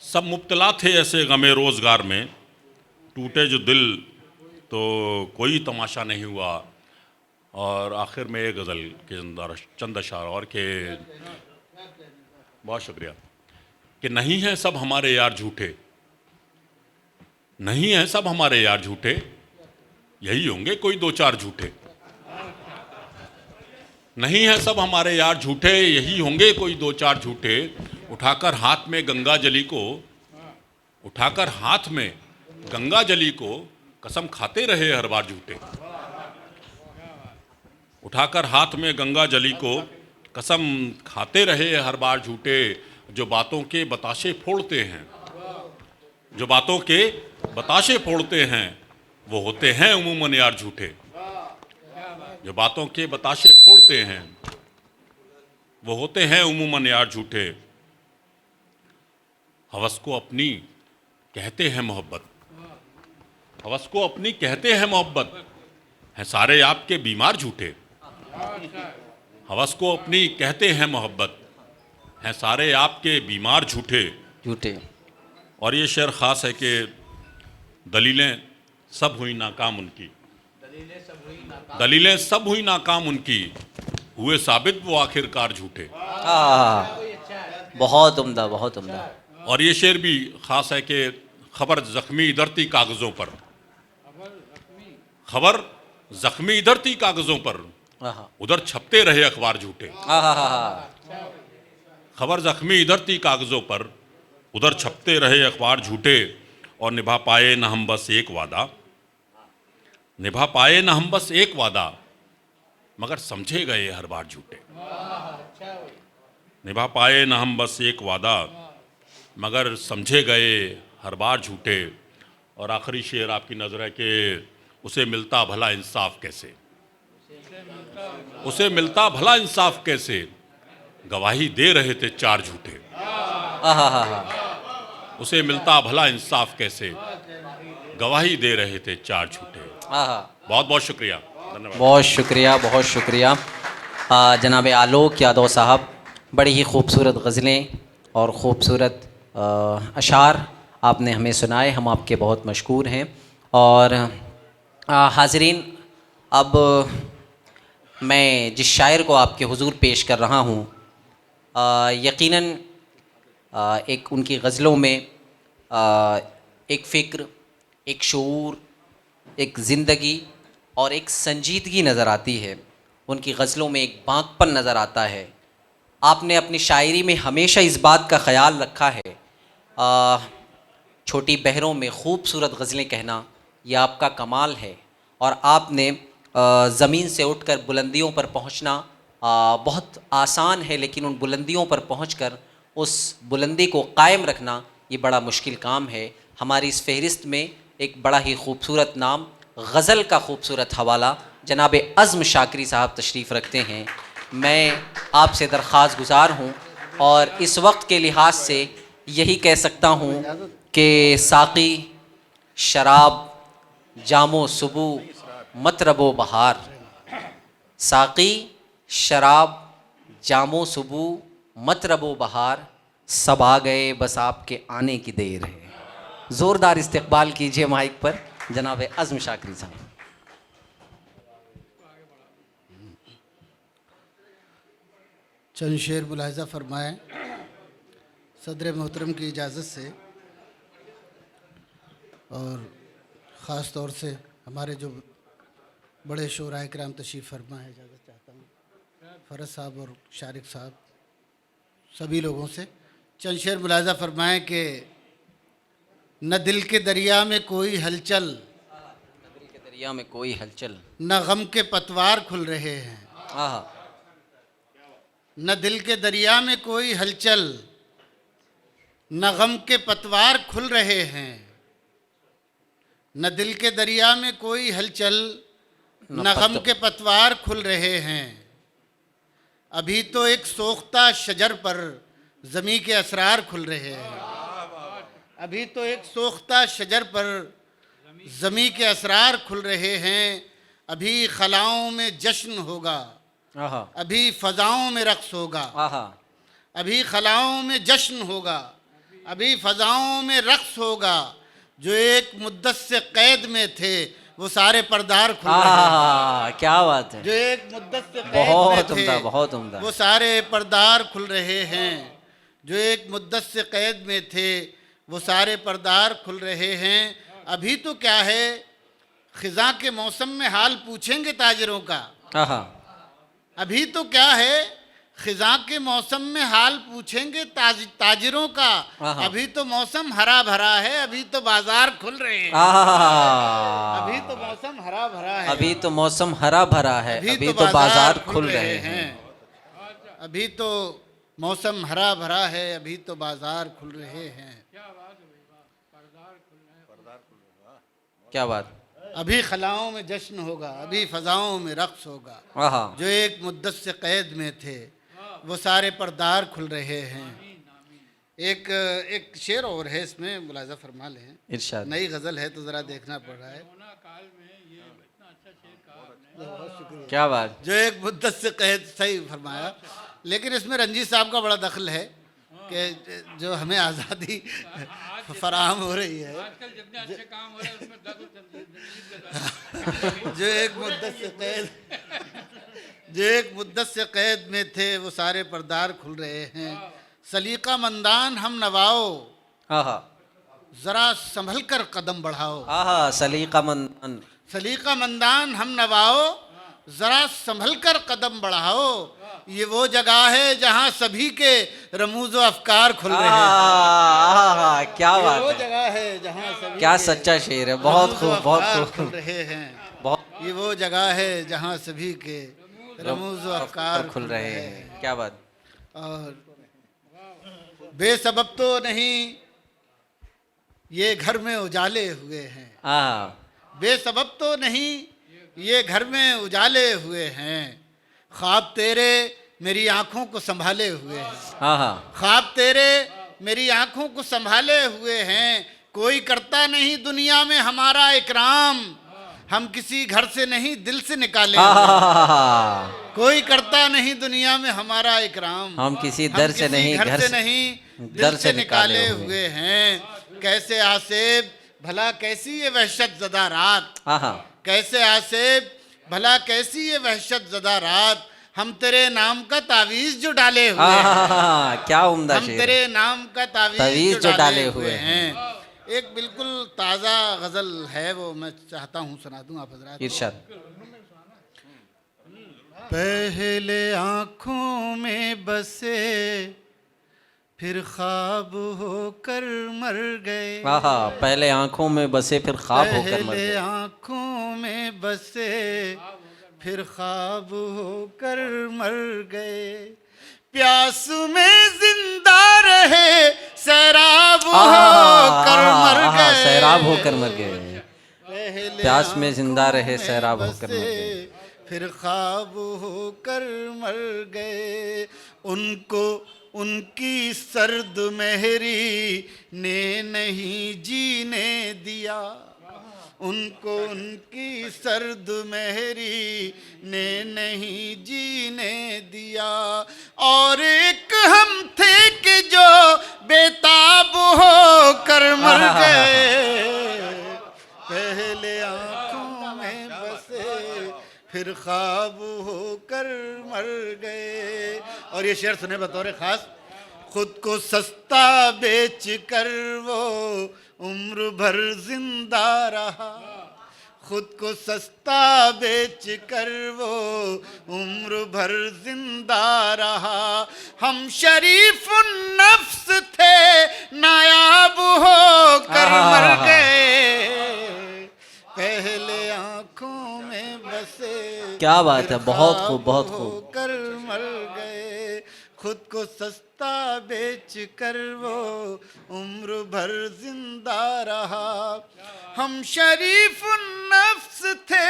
सब मुब्तला थे ऐसे गमे रोज़गार में, टूटे जो दिल तो कोई तमाशा नहीं हुआ। और आखिर में एक गज़ल के अंदर चंद अशार और के, बहुत शुक्रिया, कि नहीं है सब हमारे यार झूठे, नहीं है सब हमारे यार झूठे, यही होंगे कोई दो चार झूठे। नहीं है सब हमारे यार झूठे, यही होंगे कोई दो चार झूठे, उठाकर हाथ में गंगा जली को, उठाकर हाथ में गंगा जली को, कसम खाते रहे हर बार झूठे। उठाकर हाथ में गंगा जली को, कसम खाते रहे हर बार झूठे। जो बातों के बताशे फोड़ते हैं, जो बातों के बताशे फोड़ते हैं, वो होते हैं उमूमन यार झूठे। जो बातों के बताशे फोड़ते हैं, वो होते हैं उमूमन यार झूठे। हवस को अपनी कहते हैं मोहब्बत, हवस को अपनी कहते हैं मोहब्बत, हैं सारे आपके बीमार झूठे। हवस को अपनी कहते हैं मोहब्बत, हैं सारे आपके बीमार झूठे। झूठे। और ये शेर ख़ास है कि दलीलें सब हुई नाकाम उनकी, दलीलें सब हुई नाकाम उनकी, हुए साबित वो आखिरकार झूठे। बहुत उम्दा, बहुत उम्दा। और ये शेर भी ख़ास है कि खबर ज़ख्मी इधर थी कागज़ों पर, खबर ज़ख्मी इधर थी कागज़ों पर, उधर छपते रहे अखबार झूठे। खबर ज़ख्मी इधर थी कागज़ों पर, उधर छपते रहे अखबार झूठे। और निभा पाए न हम बस एक वादा, निभा पाए न हम बस एक वादा, मगर समझे गए हर बार झूठे। निभा पाए न हम बस एक वादा, मगर समझे गए हर बार झूठे। और आखिरी शेर आपकी नज़र है कि उसे मिलता भला इंसाफ कैसे, उसे मिलता भला इंसाफ कैसे, गवाही दे रहे थे चार झूठे। उसे मिलता भला इंसाफ कैसे, गवाही दे रहे थे चार झूठे। बहुत बहुत शुक्रिया, धन्यवाद। बहुत शुक्रिया, बहुत शुक्रिया जनाब आलोक यादव साहब। बड़ी ही खूबसूरत गज़लें और ख़ूबसूरत अशार आपने हमें सुनाए, हम आपके बहुत मशकूर हैं। और हाज़रीन, अब मैं जिस शायर को आपके हुजूर पेश कर रहा हूँ, यकीनन एक उनकी गज़लों में एक फ़िक्र, एक शऊर, एक ज़िंदगी और एक संजीदगी नज़र आती है। उनकी गज़लों में एक बांकपन नज़र आता है। आपने अपनी शायरी में हमेशा इस बात का ख्याल रखा है, छोटी बहरों में खूबसूरत गज़लें कहना ये आपका कमाल है, और आपने ज़मीन से उठकर बुलंदियों पर पहुंचना बहुत आसान है, लेकिन उन बुलंदियों पर पहुंचकर उस बुलंदी को कायम रखना ये बड़ा मुश्किल काम है। हमारी इस फहरिस्त में एक बड़ा ही खूबसूरत नाम, गज़ल का खूबसूरत हवाला जनाब अज़्म शाकरी साहब तशरीफ़ रखते हैं। मैं आपसे दरख्वास्त गुज़ार हूँ और इस वक्त के लिहाज से यही कह सकता हूँ कि साक़ी शराब जामो सुबू मतरबो बहार, साक़ी शराब जामो सुबू मतरबो बहार, सब आ गए बस आपके आने की देर है। ज़ोरदार इस्तकबाल कीजिए माइक पर जनाब अज़्म शाकरी साहब। चंद शेर मुलाहिज़ा फरमाएँ सदर मोहतरम की इजाज़त से, और ख़ास तौर से हमारे जो बड़े शोराए किराम तशरीफ़ फरमा है, इजाज़त चाहता हूँ फ़रज साहब और शारिक साहब सभी लोगों से। चंद शेर मुलाहिज़ा फरमाएँ कि न दिल के दरिया में कोई हलचल, न दिल के दरिया में कोई हलचल, न गम के पतवार खुल रहे हैं। न दिल के दरिया में कोई हलचल, न गम के पतवार खुल रहे हैं। न दिल के दरिया में कोई हलचल, न गम के पतवार खुल रहे हैं। अभी तो एक सोख्ता शजर पर ज़मी के असरार खुल रहे हैं। अभी तो एक सोख्ता शजर पर ज़मी के असरार खुल रहे हैं। अभी खलाओं में जश्न होगा, अभी फ़ज़ाओं में रक़्स होगा। अभी खलाओं में जश्न होगा, अभी फ़ज़ाओं में रक़्स होगा। जो एक मुद्दत से कैद में थे वो सारे पर्दार खुल रहे हैं। क्या बात है। जो एक मुद्दत से कैद बहुत में थे उम्दा, बहुत उम्दा। वो सारे पर्दार खुल रहे हैं। जो एक मुद्दत से कैद में थे वो सारे पर्दार खुल रहे हैं। अभी तो क्या है, ख़िज़ां के मौसम में हाल पूछेंगे ताजिरों का। अभी तो क्या है, ख़िज़ां के मौसम में हाल पूछेंगे ताजिरों का। अभी तो मौसम हरा भरा है, अभी तो बाजार खुल रहे हैं। अभी तो मौसम हरा भरा है, अभी तो मौसम हरा भरा है, अभी तो बाजार खुल रहे हैं। अभी तो मौसम हरा भरा है, अभी तो बाजार खुल रहे हैं। क्या बात। अभी खलाओं में जश्न होगा, अभी फ़ज़ाओं में रक़्स होगा। जो एक मुद्दत से कैद में थे वो सारे पर्दार खुल रहे हैं। एक शेर और है इसमें, मुलाहिज़ा फरमा लें। इरशाद। नई गज़ल है तो ज़रा देखना पड़ रहा है। क्या बात। जो एक मुद्दत से कैद, सही फरमाया, लेकिन इसमें रंजीत साहब का बड़ा दखल है कि जो हमें आज़ादी फराहम हो रही है। जो एक मुद्दत से कैद में थे वो सारे पर्दार खुल रहे हैं। सलीका मंदान हम नवाओ, जरा संभल कर कदम बढ़ाओ। सलीका मंदान हम नवाओ, जरा संभल कर कदम बढ़ाओ। ये वो जगह है जहाँ सभी के रमूज़ व अफकार खुल रहे हैं। क्या बात है। वो जगह है जहाँ सभी क्या सच्चा शेर है। बहुत खूब, बहुत खूब। खुल रहे हैं। ये वो जगह है जहाँ सभी के रमूज़ व अफकार खुल रहे हैं। क्या बात। और बेसबब तो नहीं ये घर में उजाले हुए हैं। बेसबब तो नहीं ये घर में उजाले हुए हैं। ख्वाब तेरे मेरी आंखों को संभाले हुए हैं। ख्वाब तेरे मेरी आंखों को संभाले हुए हैं। कोई करता नहीं दुनिया में हमारा इकराम, हम किसी घर से नहीं दिल से निकाले हुए। कोई करता नहीं दुनिया में हमारा इकराम, हम किसी दर से नहीं, घर से नहीं दिल से निकाले हुए हैं। कैसे आसेब भला कैसी ये वहशत ज़दा रात, कैसे आसेब भला कैसी ये वहशत ज़दा रात। हम तेरे नाम का तावीज़ जो डाले हुए हैं। क्या उम्दा शेर। हम तेरे नाम का तावीज़ जो डाले हुए हैं। एक बिल्कुल ताज़ा गज़ल है, वो मैं चाहता हूँ सुना दूँ आप हज़रात। इरशाद। पहले आँखों में बसे फिर ख्वाब होकर मर गए। आहा, पहले आंखों में बसे फिर ख्वाब होकर मर पहले गए। आँखों में बसे फिर ख्वाब होकर मर गए। प्यास में जिंदा रहे सैराब होकर मर गए। सैराब होकर मर गए। पहले प्यास में जिंदा आँखों रहे में सैराब होकर मर बसे, गए। फिर ख्वाब होकर मर गए। उनको उनकी सर्द मेहरी ने नहीं जीने दिया। उनको उनकी सर्द मेहरी ने नहीं जीने दिया। और एक हम थे कि जो बेताब होकर मर गए। पहले आँखों में बसे फिर ख्वाब होकर मर गए। और ये शेर सुने बतौर खास। खुद को सस्ता बेच कर वो उम्र भर जिंदा रहा। खुद को सस्ता बेच कर वो उम्र भर जिंदा रहा। हम शरीफ नफ्स थे नायाब होकर मर गए। पहले आँखों में बसे क्या बात है, फिर बहुत खूब, ख्वाब बहुत खूब। होकर मर गए। खुद को सस्ता बेच कर वो उम्र भर जिंदा रहा। हम शरीफ नफ्स थे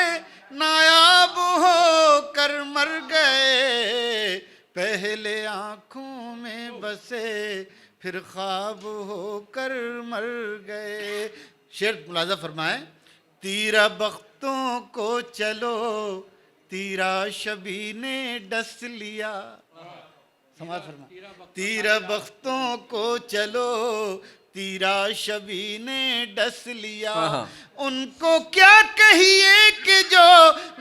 नायाब होकर मर गए। पहले आँखों में बसे फिर ख्वाब होकर मर गए। शेर मुलाजा फरमाए। तीरा बख्तों को चलो तीरा शबी ने डस लिया। समाज फरमा। तीरा बख्तों को चलो तीरा शबी ने डस लिया। उनको क्या कहिए कि जो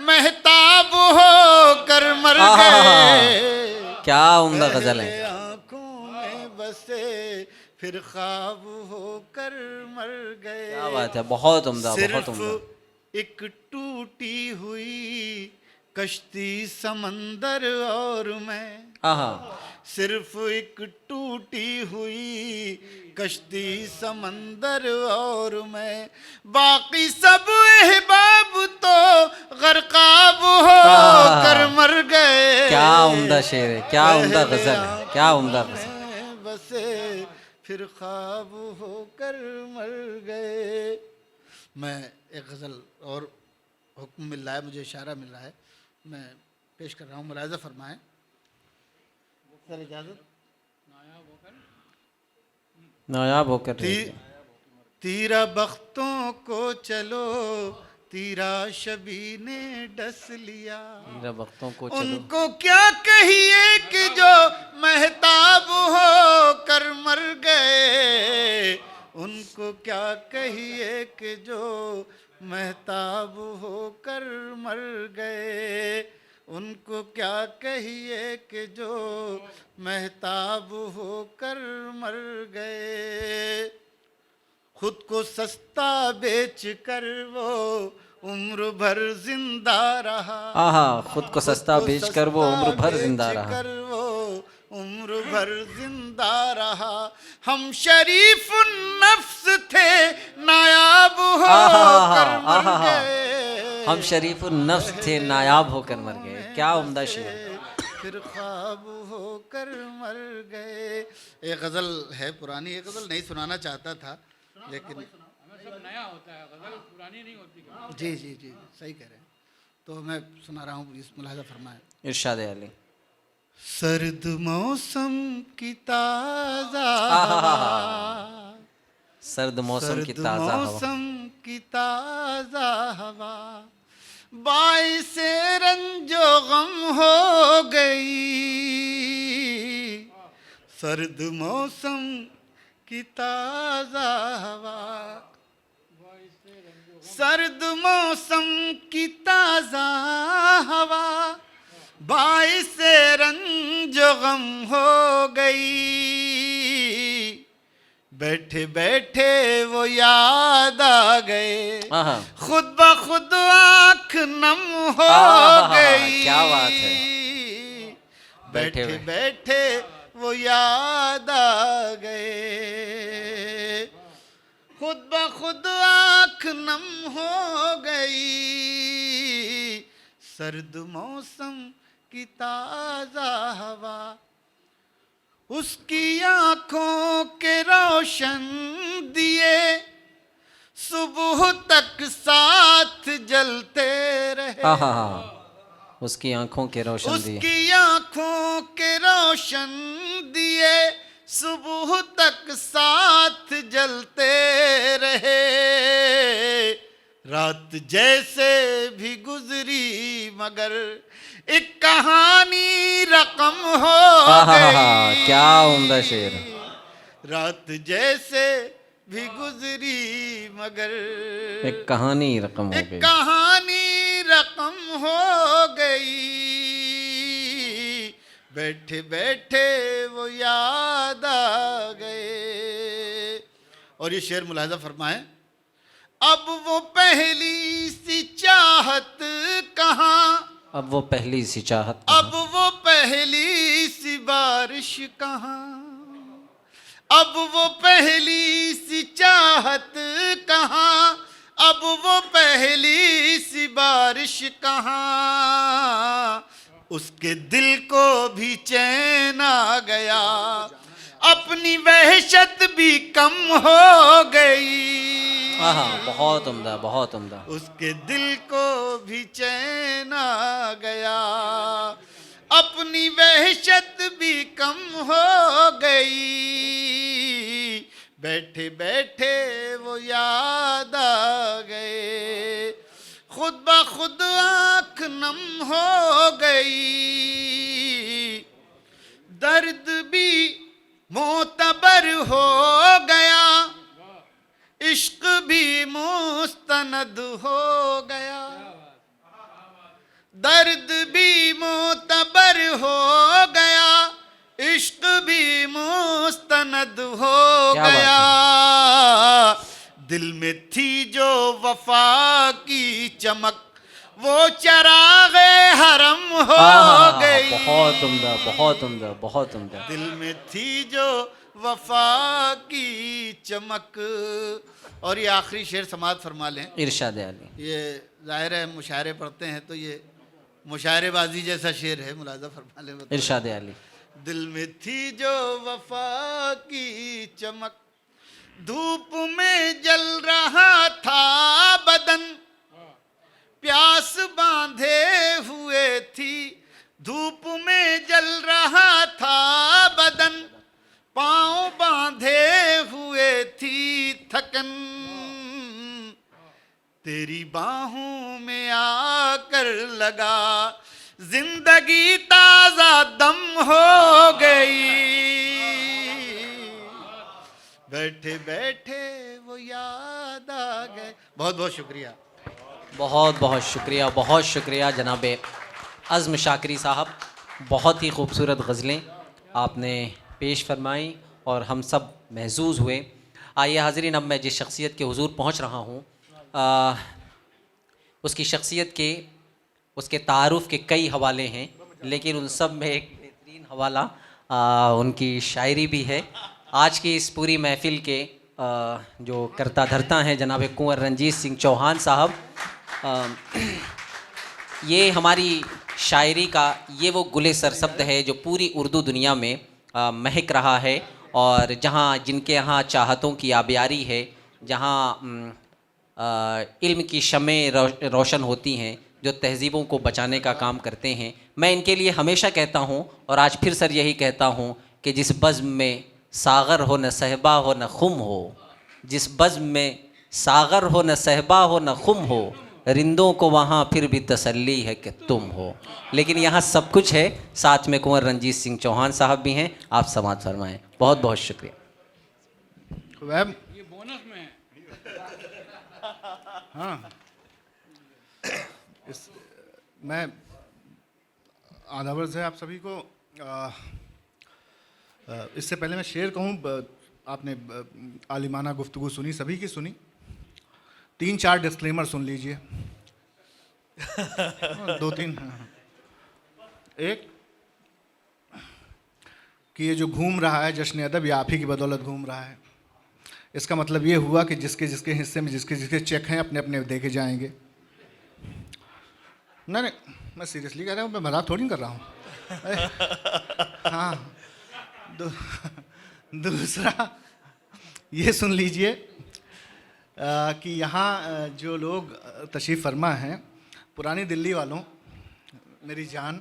महताब होकर मर गए। क्या उम्दा गजल है। पहले आँखों में बसे फिर ख्वाब होकर मर गए। क्या बात है, बहुत उम्दा, बहुत उम्दा। सिर्फ एक टूटी हुई कश्ती समंदर और मैं। आहा, सिर्फ एक टूटी हुई कश्ती समंदर और मैं। बाकी सब अहबाब तो गरकाब होकर मर गए। क्या उम्दा शेर है, क्या उम्दा गजल है, क्या उम्दा गजल। बसे फिर ख्वाब होकर मर गए। मैं एक गज़ल और हुक्म मिल रहा है, मुझे इशारा मिल रहा है, मैं पेश कर रहा हूँ, मुलाज़ा फरमाएं। सर इजाज़त। नायाब होकर तीरा बख्तों को चलो तीरा शबी ने डस लिया। तीरा बख्तों को चलो। उनको क्या कहिए कि जो महताब होकर मर गए। उनको क्या कहिए कि जो महताब होकर मर गए। उनको क्या कहिए कि जो महताब होकर मर गए। खुद को सस्ता बेच कर वो उम्र भर जिंदा रहा। आहा, खुद को सस्ता बेच कर वो उम्र भर जिंदा रहा। कर वो उम्र भर जिंदा रहा। हम शरीफ नफ्स थे नायाब होकर मर गए। हम शरीफ नफ्स थे नायाब होकर मर गए। क्या उम्दा शेर। फिर ख्वाब होकर मर गए। एक गज़ल है पुरानी, एक गज़ल नहीं सुनाना चाहता था लेकिन नया होता है, गजल पुरानी नहीं होती। जी जी जी सही कह रहे हैं, तो मैं सुना रहा हूँ, इस मुलाज़ा फरमाएं। इरशाद अली। सर्द मौसम की ताज़ा आहा, सर्द मौसम की ताज़ा हवा। मौसम की ताज़ा हवा बाइसे रंजो गम हो गई। सर्द मौसम की ताज़ा हवा। सर्द मौसम की ताज़ा हवा बाइसे रंजो गम हो गई। बैठे बैठे वो याद आ गए, आहा। खुद ब खुद आंख नम हो आहा, गई। क्या बात है। बैठे बैठे बैठे वो याद आ गए, खुद ब खुद आंख नम हो गई। सर्द मौसम की ताजा हवा, उसकी आंखों के रोशन दिए, सुबह तक साथ जलते रहे। आहा, उसकी आंखों के रोशन दिए, उसकी आंखों के रोशन दिए, सुबह तक साथ जलते रहे। रात जैसे भी गुजरी मगर एक कहानी रकम हो गई। क्या उम्दा शेर। रात जैसे भी गुजरी मगर एक कहानी रकम हो एक गई। कहानी रकम हो गई। बैठे बैठे वो याद आ गए। और ये शेर मुलाहिजा फरमाए, अब वो पहली सी चाहत कहाँ, अब वो पहली सी चाहत, अब वो पहली सी बारिश कहाँ, अब वो पहली सी चाहत कहाँ, अब वो पहली सी बारिश कहाँ। उसके दिल को भी चैन आ गया, अपनी वहशत भी कम हो गई। आहा, बहुत उम्दा, बहुत उम्दा। उसके दिल को भी चैन आ गया, अपनी वहशत भी कम हो गई। बैठे बैठे वो याद आ गए, खुद ब खुद आंख नम हो गई। दर्द भी मोतबर हो गया, इश्क भी मुस्तनद हो गया। दर्द भी मोतबर हो गया, इश्क भी मुस्तनद हो क्या बात गया। दिल में थी जो वफा की चमक, वो चरागे हरम हो गई। बहुत उम्दा, बहुत उम्दा, बहुत उम्दा। दिल में थी जो वफा की चमक। और ये आखिरी शेर समाअत फरमा लें। इरशाद अली। ये जाहिर है मुशायरे पढ़ते हैं तो ये मुशायरेबाजी जैसा शेर है, मुलाजा फरमा लें। इरशाद अली। दिल में थी जो वफा की चमक, धूप में जल रहा था बदन, प्यास बांधे हुए थी। धूप में जल रहा था बदन, पांव बांधे हुए थी थकन। तेरी बाहों में आकर लगा, जिंदगी ताजा दम हो गई। बैठे बैठे वो याद आ गए। बहुत बहुत शुक्रिया। बहुत बहुत शुक्रिया, बहुत शुक्रिया जनाब अज़्म शाकरी साहब। बहुत ही खूबसूरत गज़लें आपने पेश फरमाई और हम सब महसूस हुए। आइए हाज़रीन, अब मैं जिस शख्सियत के हुज़ूर पहुंच रहा हूं, उसकी शख्सियत के, उसके तारुफ़ के कई हवाले हैं, लेकिन उन सब में एक बेहतरीन हवाला उनकी शायरी भी है। आज की इस पूरी महफ़िल के जो करता धरता हैं जनाब कुंवर रंजीत सिंह चौहान साहब, ये हमारी शायरी का ये वो गुले सरसब्द है जो पूरी उर्दू दुनिया में महक रहा है। और जहाँ जिनके यहाँ चाहतों की आबियारी है, जहाँ इल्म की शमें रोशन होती हैं, जो तहज़ीबों को बचाने का काम करते हैं, मैं इनके लिए हमेशा कहता हूँ और आज फिर सर यही कहता हूँ कि जिस बज़्म में सागर हो न सहबा हो न खुम हो, जिस बज़्म में सागर हो न सहबा हो न खुम हो, रिंदों को वहाँ फिर भी तसल्ली है कि तुम हो। लेकिन यहाँ सब कुछ है, साथ में कुंवर रंजीत सिंह चौहान साहब भी हैं। आप समाअत फरमाएं। बहुत बहुत शुक्रिया। ये बोनस में है। हाँ, मैं आदाबर से आप सभी को इससे पहले मैं शेर कहूँ, आपने आलिमाना गुफ्तगू सुनी, सभी की सुनी। 3-4 डिस्क्लेमर सुन लीजिए। 2-3। एक कि ये जो घूम रहा है जश्न अदब, ये आप ही की बदौलत घूम रहा है। इसका मतलब ये हुआ कि जिसके जिसके हिस्से में जिसके जिसके चेक हैं अपने अपने देके जाएंगे। नहीं नहीं, मैं सीरियसली कह रहा हूँ, मैं मजाक थोड़ी नहीं कर रहा हूँ। हाँ, दूसरा ये सुन लीजिए कि यहाँ जो लोग तशरीफ़ फरमा हैं, पुरानी दिल्ली वालों, मेरी जान,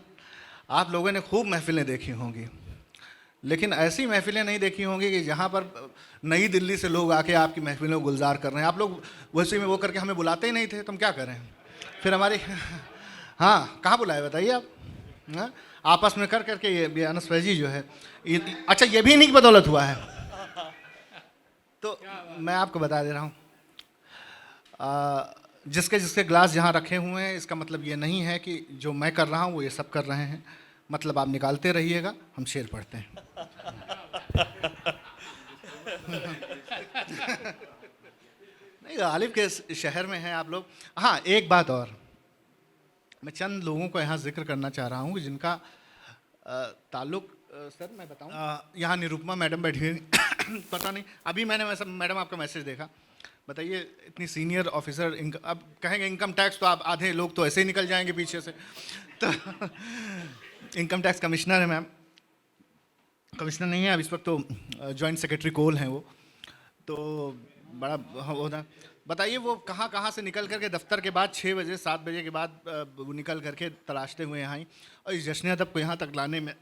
आप लोगों ने खूब महफ़िलें देखी होंगी, लेकिन ऐसी महफ़िलें नहीं देखी होंगी कि जहाँ पर नई दिल्ली से लोग आके आपकी महफ़िलों को गुलजार कर रहे हैं। आप लोग वैसे में वो करके हमें बुलाते ही नहीं थे, तुम क्या करें फिर हमारी। हाँ, कहाँ बुलाए बताइए आप। हाँ? आपस में कर करके ये अनस फैजी जो है, अच्छा ये भी इन्हीं की बदौलत हुआ है। तो मैं आपको बता दे रहा हूँ, जिसके जिसके ग्लास जहाँ रखे हुए हैं, इसका मतलब ये नहीं है कि जो मैं कर रहा हूँ वो ये सब कर रहे हैं। मतलब आप निकालते रहिएगा, हम शेर पढ़ते हैं। नहीं, गालिब के शहर में हैं आप लोग। हाँ, एक बात और, मैं चंद लोगों को यहाँ जिक्र करना चाह रहा हूँ जिनका ताल्लुक, सर मैं बताऊँ, यहाँ निरुपमा मैडम बैठी हुई। पता नहीं, अभी मैंने मैडम आपका मैसेज देखा। बताइए, इतनी सीनियर ऑफिसर, अब कहेंगे इनकम टैक्स, तो आप आधे लोग तो ऐसे ही निकल जाएंगे पीछे से। तो इनकम टैक्स कमिश्नर है मैम, कमिश्नर नहीं है अब इस वक्त, तो जॉइंट सेक्रेटरी कोल हैं वो, तो बड़ा होता। बताइए वो कहाँ कहाँ से निकल करके दफ्तर के बाद 6 बजे 7 बजे के बाद वो निकल करके तलाशते हुए यहाँ, और इस जश्न अदब को यहाँ तक लाने में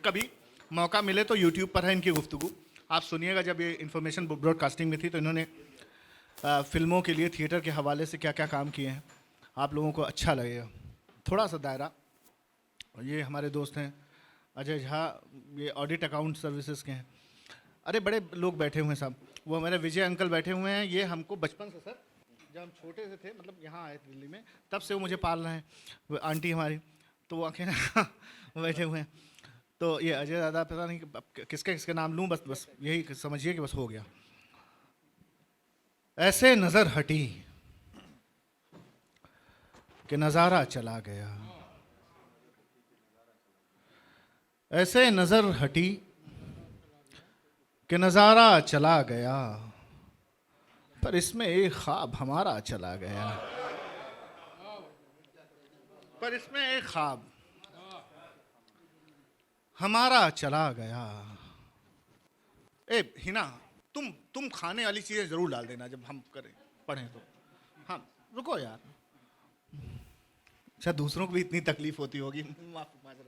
कभी मौका मिले तो यूट्यूब पर है इनकी गुफ्तगू, आप सुनिएगा। जब ये इन्फॉर्मेशन ब्रॉडकास्टिंग में थी तो इन्होंने फिल्मों के लिए थिएटर के हवाले से क्या क्या काम किए हैं, आप लोगों को अच्छा लगेगा। थोड़ा सा दायरा, ये हमारे दोस्त हैं अजय झा, ये ऑडिट अकाउंट सर्विसेज के हैं। अरे बड़े लोग बैठे हुए हैं साहब, वो हमारे विजय अंकल बैठे हुए हैं, ये हमको बचपन से, सर जब हम छोटे से थे, मतलब यहाँ आए थे दिल्ली में, तब से वो मुझे पाल रहे हैं। वो आंटी हमारी, तो वो अकेले बैठे हुए हैं। तो ये अजय दादा, पता नहीं किसके किसके नाम लूँ, बस यही समझिए कि बस हो गया। ऐसे नज़र हटी कि नज़ारा चला गया, ऐसे नज़र हटी कि नज़ारा चला गया, पर इसमें एक ख्वाब हमारा चला गया, पर इसमें एक ख्वाब हमारा चला गया। ए हिना, तुम खाने वाली चीज़ें ज़रूर डाल देना जब हम करें पढ़ें तो। हाँ रुको यार, शायद दूसरों को भी इतनी तकलीफ होती होगी, भाई।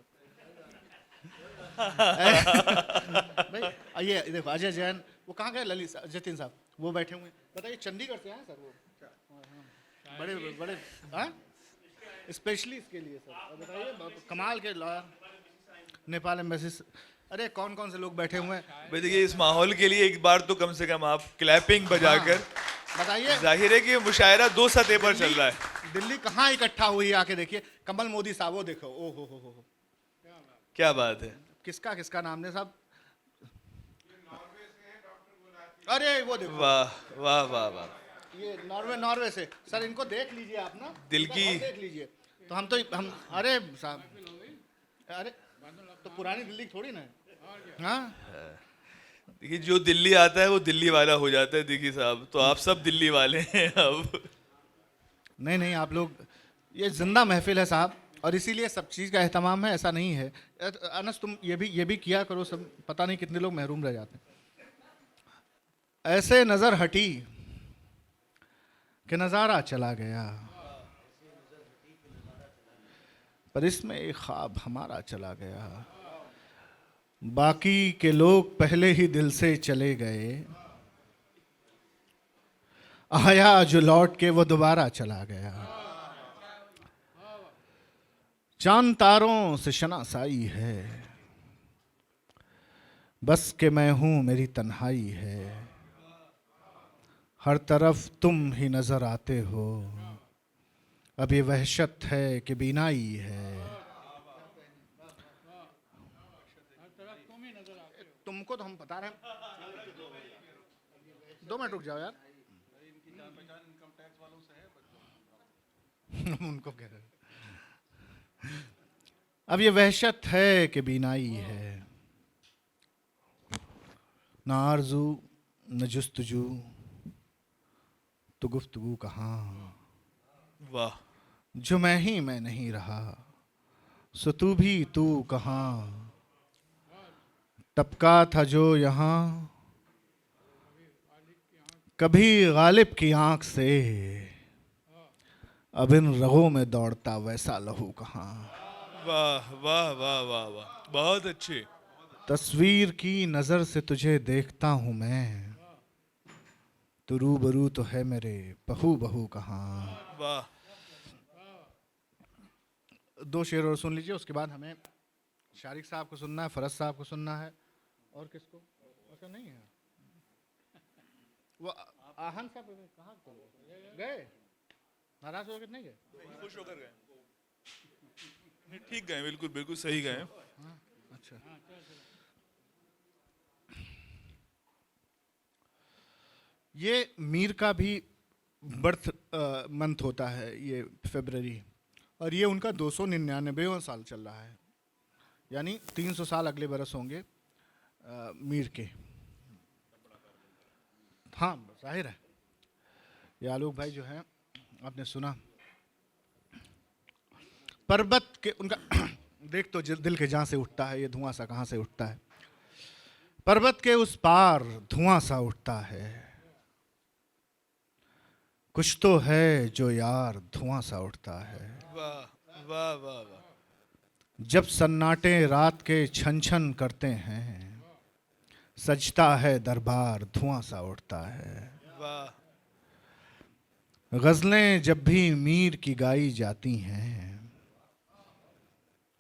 ये देखो अजय जैन, वो कहाँ गए, ललित जतिन साहब वो बैठे हुए हैं। बताइए चंडीगढ़ से आए सर वो, बड़े बड़े, हाँ स्पेशली इसके लिए सर। बताइए कमाल के लॉयर, नेपाल एम्बेसी। अरे कौन कौन से लोग बैठे हुए हैं भाई। देखिए, इस माहौल के लिए एक बार तो कम से कम आप क्लैपिंग बजाकर, बताइए। जाहिर है कि मुशायरा 2 सतह पर चल रहा है। दिल्ली कहाँ इकट्ठा हुई, आके देखिए। कमल मोदी साहब, वो देखो, ओ हो, क्या बात है। किसका किसका नाम है साहब? अरे वो देखो, वाह वाह वाह वाह, ये नॉर्वे से सर, इनको देख लीजिए आप ना, दिल की देख लीजिए। तो हम अरे साहब, अरे तो पुरानी दिल्ली थोड़ी ना है। हाँ देखिए, जो दिल्ली आता है वो दिल्ली वाला हो जाता है दिखी साहब, तो आप सब दिल्ली वाले हैं अब। नहीं, आप लोग, ये जिंदा महफिल है साहब, और इसीलिए सब चीज़ का एहतमाम है, ऐसा नहीं है। अनस तुम ये भी किया करो, सब पता नहीं कितने लोग महरूम रह जाते हैं। ऐसे नज़र हटी कि नज़ारा चला गया, पर इसमें एक ख्वाब हमारा चला गया। बाकी के लोग पहले ही दिल से चले गए, आया जो लौट के वो दोबारा चला गया। चांद तारों से शनासाई है, बस के मैं हूं मेरी तन्हाई है, हर तरफ तुम ही नजर आते हो, अब ये वहशत है कि बीनाई है। तुम उनको तो हम बता रहे हैं। 2 मिनट रुक जाओ यार। उनको कह रहे हैं। अब ये वहशत है कि बीनाई है, ना आरज़ू न जुस्तजू, तो गुफ्तगू कहाँ। वाह, जो मैं नहीं रहा, सो तू भी तू कहाँ। टपका था जो यहाँ कभी गालिब की आंख से, अब इन रगों में दौड़ता वैसा लहू कहाँ। वाह, वाह, वाह, वाह, वाह, बहुत अच्छे। तस्वीर की नजर से तुझे देखता हूं मैं, तो रूबरू तो है मेरे बहू बहू कहाँ। वाह, 2 शेर और सुन लीजिए, उसके बाद हमें शारिक साहब को सुनना है, फरज साहब को सुनना है, और किसको ऐसा नहीं है। वो आहन साहब कहाँ गए, नाराज होकर नहीं गए? खुश होकर गए। नहीं, ठीक गए, बिल्कुल बिल्कुल सही गए। अच्छा, ये मीर का भी बर्थ मंथ होता है ये फरवरी, और ये उनका 299वां साल चल रहा है, यानी 300 साल अगले बरस होंगे मीर के। हाँ जाहिर है। ये आलोक भाई जो हैं, आपने सुना पर्वत के उनका देख तो दिल के जहाँ से उठता है, ये धुआं सा कहाँ से उठता है। पर्वत के उस पार धुआं सा उठता है, कुछ तो है जो यार धुआं सा उठता है। वाह, वाह, वाह, वाह। जब सन्नाटे रात के छन छन करते हैं, सजता है दरबार धुआं सा उठता है। वाह, गजलें जब भी मीर की गाई जाती हैं,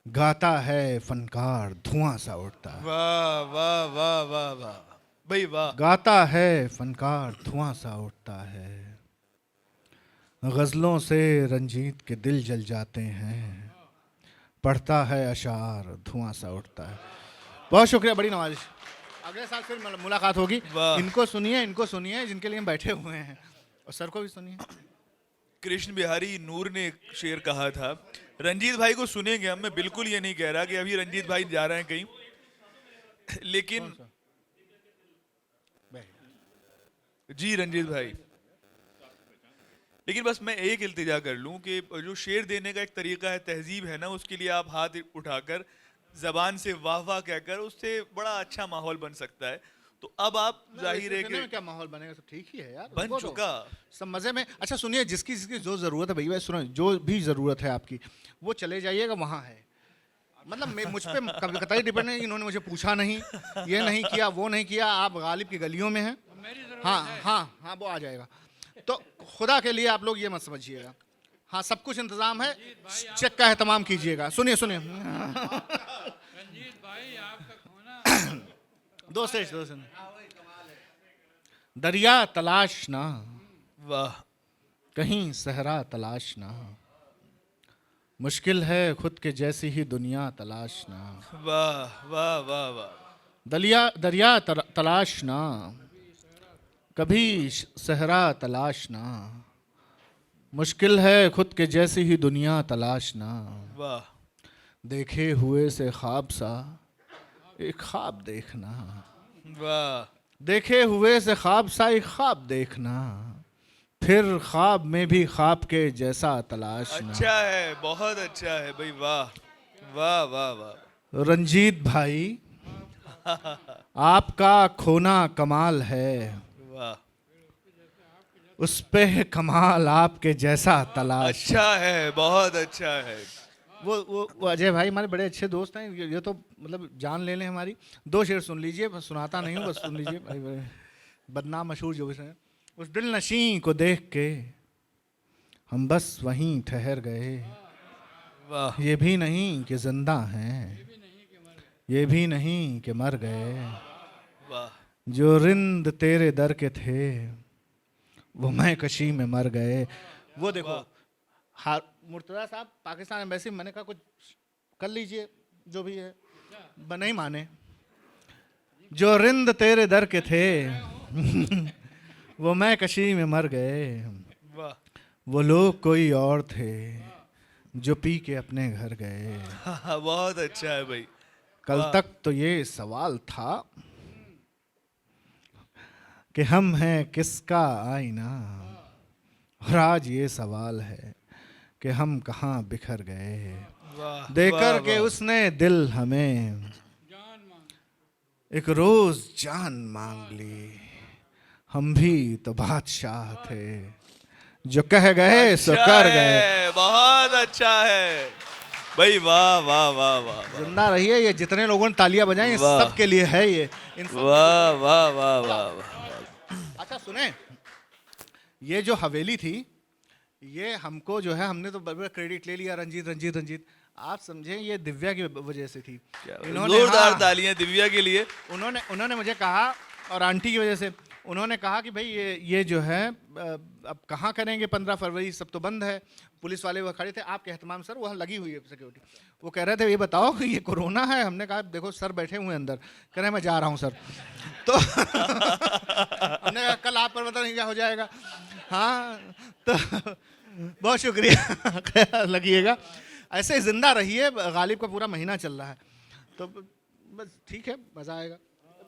गाता है फनकार धुआं सा उठता है। वाह, वाह, वाह, वाह, वाह, भाई वाह। गाता है फनकार धुआं सा उठता है, गजलों से रंजीत के दिल जल जाते हैं, पढ़ता है अशार धुआं सा उठता है। बहुत शुक्रिया, बड़ी नवाजिश। अगले साल फिर मुलाकात होगी। वाह। इनको सुनिए जिनके लिए हम बैठे हुए हैं, और सर को भी सुनिए। कृष्ण बिहारी नूर ने एक शेर कहा था, रंजीत भाई को सुनेंगे हम, मैं बिल्कुल ये नहीं कह रहा कि अभी रंजीत भाई जा रहे हैं कहीं, लेकिन जी रंजीत भाई, लेकिन बस मैं एक इल्तिजा कर लूं कि जो शेर देने का एक तरीका है, तहजीब है ना, उसके लिए आप हाथ उठाकर जबान से वाह वाह कहकर, उससे बड़ा अच्छा माहौल बन सकता है। तो अब आप जाहिर है कि क्या माहौल बनेगा, सब ठीक ही है यार, बन उनको दो। चुका। सब मजे में। अच्छा सुनिए, जिसकी जिसकी जो जरूरत है भैया, सुनो, जो भी जरूरत है आपकी, वो चले जाइएगा, वहाँ है। मतलब मुझ पे कभी कतई डिपेंड नहीं, इन्होंने मुझे पूछा नहीं, ये नहीं किया, वो नहीं किया, आप गालिब की गलियों में हैं। हाँ हाँ हाँ, वो आ जाएगा। तो खुदा के लिए आप लोग ये मत समझिएगा, हाँ सब कुछ इंतजाम है, चेक का एहतमाम कीजिएगा। सुनिए सुनिए, रंजीत भाई आपका खोना 2 स्टेज 2 सुनिए। दरिया तलाश ना, वाह, कहीं सहरा तलाश ना, मुश्किल है खुद के जैसी ही दुनिया तलाश ना। वाह, वाह, वाह, वाह। दरिया तलाश ना, कभी सहरा तलाश ना, मुश्किल है खुद के जैसी ही दुनिया तलाश ना। वाह, देखे हुए से ख्वाब सा एक ख्वाब देखना, वाह, देखे हुए से ख्वाब सा एक ख्वाब देखना, फिर ख्वाब में भी ख्वाब के जैसा तलाश ना। अच्छा है, बहुत अच्छा है भाई, वाह, वाह, वाह, वाह। रंजीत भाई, आपका खोना कमाल है, वाह, उस पे कमाल आपके जैसा तलाश। अच्छा है, बहुत अच्छा है। वो अजय भाई हमारे बड़े अच्छे दोस्त हैं, ये तो मतलब जान ले लें हमारी। 2 शेर सुन लीजिए, बस सुनाता नहीं हूँ, बस सुन लीजिए भाई, बदनाम मशहूर जो है। उस दिल नशीं को देख के हम बस वहीं ठहर गए, वाह, ये भी नहीं कि जिंदा हैं, ये भी नहीं कि मर गए, वाह, जो रिंद तेरे दर के थे वो मैं कशी में मर गए। वो देखो मुर्तजा साहब पाकिस्तान एम्बेसी, मैंने कहा कुछ कर लीजिए जो भी है, नहीं माने। जो रिंद तेरे दर के थे वो मैं कशी में मर गए। वाह वो लोग कोई और थे जो पी के अपने घर गए। बहुत अच्छा है भाई। कल वाह। तक तो ये सवाल था कि हम हैं किसका आईना, और आज ये सवाल है कि हम कहाँ बिखर गए। वाह देकर वाह, के वाह। उसने दिल हमें जान मांग एक रोज जान मांग ली। हम भी तो बादशाह थे जो कह गए सो अच्छा कर गए। है, बहुत अच्छा है भाई। वाह वाह वाह वाह वाह जिंदा रहिए। ये जितने लोगों ने तालियां बजाई ये वाह। सबके लिए है ये। इन सब वाह वाह वाह वाह वाह। अच्छा सुने, ये जो हवेली थी ये हमको जो है हमने तो बड़ा क्रेडिट ले लिया, रंजीत रंजीत रंजीत। आप समझे ये दिव्या की वजह से थी। जोरदार हाँ, तालियां दिव्या के लिए। उन्होंने मुझे कहा, और आंटी की वजह से उन्होंने कहा कि भाई ये जो है अब कहाँ करेंगे, 15 फरवरी सब तो बंद है। पुलिस वाले वह खड़े थे, आपके एहतमाम सर वहाँ लगी हुई है सिक्योरिटी। वो कह रहे थे ये बताओ कि ये कोरोना है। हमने कहा देखो सर बैठे हुए हैं अंदर। कह रहे हैं मैं जा रहा हूँ सर। तो हमने कहा कल आप पर पता नहीं क्या हो जाएगा। हाँ तो बहुत शुक्रिया, ख्याल रखिएगा। ऐसे जिंदा रहिए। गालिब का पूरा महीना चल रहा है तो बस ठीक है, मज़ा आएगा।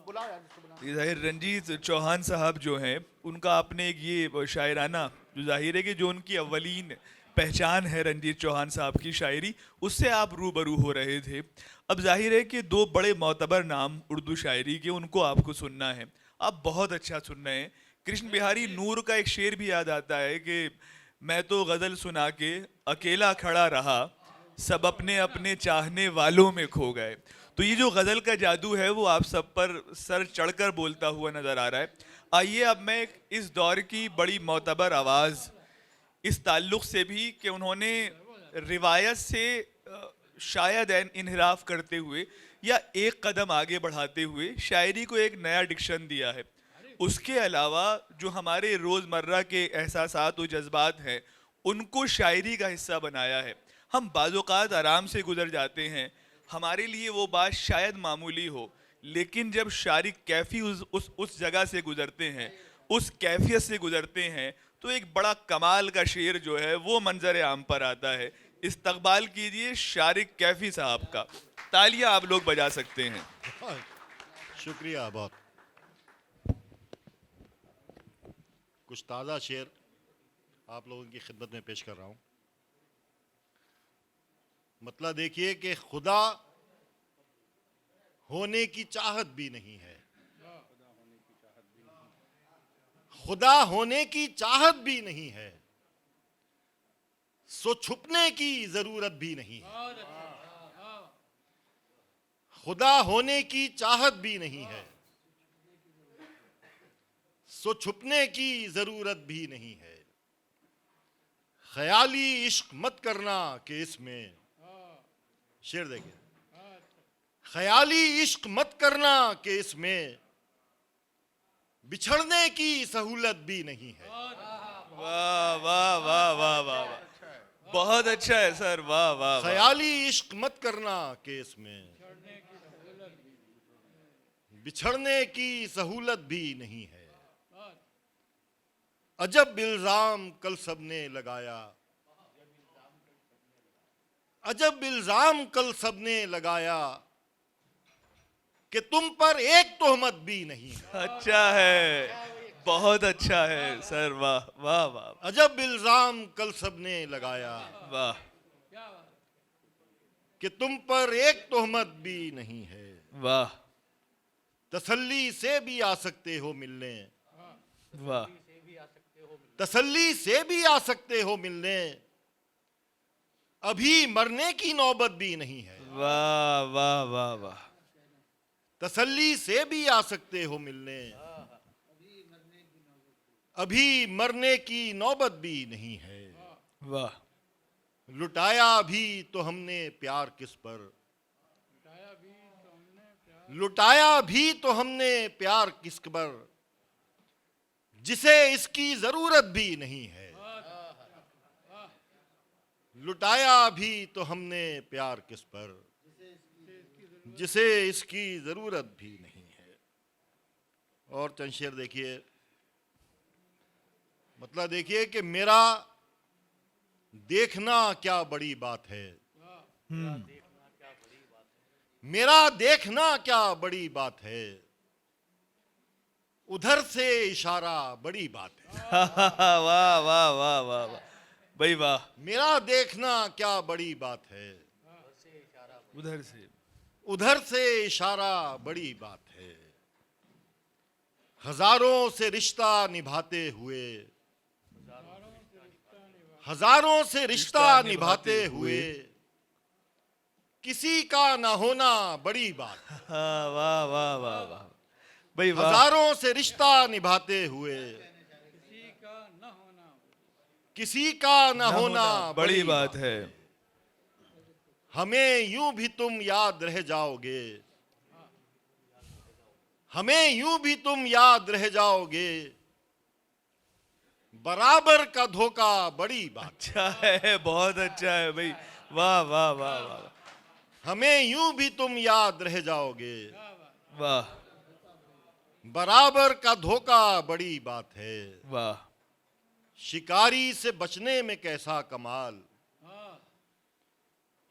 बुलाओ यार जिसको बुलाओ। ये जाहिर रंजीत चौहान साहब जो हैं उनका आपने एक ये शायराना, जो जाहिर है कि जो उनकी अव्वलीन पहचान है रंजीत चौहान साहब की शायरी, उससे आप रूबरू हो रहे थे। अब जाहिर है कि दो बड़े मोतबर नाम उर्दू शायरी के, उनको आपको सुनना है। आप बहुत अच्छा सुन रहे हैं। कृष्ण बिहारी नूर का एक शेर भी याद आता है कि मैं तो गज़ल सुना के अकेला खड़ा रहा, सब अपने अपने चाहने वालों में खो गए। तो ये जो गज़ल का जादू है वो आप सब पर सर चढ़कर बोलता हुआ नज़र आ रहा है। आइए अब मैं इस दौर की बड़ी मोतबर आवाज़, इस ताल्लुक़ से भी कि उन्होंने रिवायत से शायद इनहिराफ करते हुए या एक कदम आगे बढ़ाते हुए शायरी को एक नया डिक्शन दिया है। उसके अलावा जो हमारे रोज़मर्रा के एहसासात और जज्बात हैं उनको शायरी का हिस्सा बनाया है। हम बाज़ौक़ात आराम से गुजर जाते हैं, हमारे लिए वो बात शायद मामूली हो, लेकिन जब शायरी कैफी उस जगह से गुजरते हैं, उस कैफियत से गुजरते हैं, तो एक बड़ा कमाल का शेर जो है वो मंजर आम पर आता है। इस्तकबाल कीजिए शारिक कैफी साहब का। तालियां आप लोग बजा सकते हैं। शुक्रिया बहुत। कुछ ताज़ा शेर आप लोगों की खिदमत में पेश कर रहा हूँ। मतलब देखिए कि खुदा होने की चाहत भी नहीं है, खुदा होने की चाहत भी नहीं है, सो छुपने की जरूरत भी नहीं है। खुदा होने की चाहत भी नहीं है, सो छुपने की जरूरत भी नहीं है। ख्याली इश्क मत करना कि इसमें, शेर देखिए, ख्याली इश्क मत करना कि इसमें बिछड़ने की सहूलत भी नहीं है। वाह वाह वाह वाह वाह, बहुत अच्छा है सर। वाह वाह। ख्याली इश्क मत करना कि इसमें बिछड़ने की सहूलत भी नहीं है। अजब इल्जाम कल सबने लगाया, अजब इल्जाम कल सबने लगाया कि तुम पर एक तोहमत भी नहीं है। अच्छा है, बहुत अच्छा है सर। वाह वाह वाह अजब इल्जाम कल सबने लगाया वाह। कि तुम पर एक तोहमत भी नहीं है। वाह तसल्ली से भी आ सकते हो मिलने, वाह। तसल्ली से भी आ सकते हो मिलने, अभी मरने की नौबत भी नहीं है। वाह वाह वाह वाह। तसल्ली से भी आ सकते हो मिलने, अभी मरने की नौबत भी नहीं है। वाह। लुटाया भी तो हमने प्यार किस पर, लुटाया भी तो हमने प्यार किस पर, जिसे इसकी जरूरत भी नहीं है। लुटाया भी तो हमने प्यार किस पर, जिसे इसकी जरूरत भी नहीं है। और चंद शेर देखिए। मतलब देखिए कि मेरा देखना क्या बड़ी बात है, मेरा देखना क्या बड़ी बात है, उधर से इशारा बड़ी बात है। वाह वाह वाह वाह वाह भाई वाह। मेरा देखना क्या बड़ी बात है, उधर से इशारा बड़ी बात है। हजारों से रिश्ता निभाते हुए, हजारों से रिश्ता निभाते हुए किसी का ना होना बड़ी बात है। हाँ, वाह वाह वाह वाह भाई वाह। हजारों से रिश्ता निभाते हुए किसी का ना होना बड़ी बात है। हमें यूं भी तुम याद रह जाओगे, हमें यूं भी तुम याद रह जाओगे, बराबर का धोखा बड़ी बात। अच्छा है, बहुत अच्छा है भाई, वाह वाह वाह वाह। हमें यूं भी तुम याद रह जाओगे, वाह बराबर का धोखा बड़ी बात है। वाह। शिकारी से बचने में कैसा कमाल,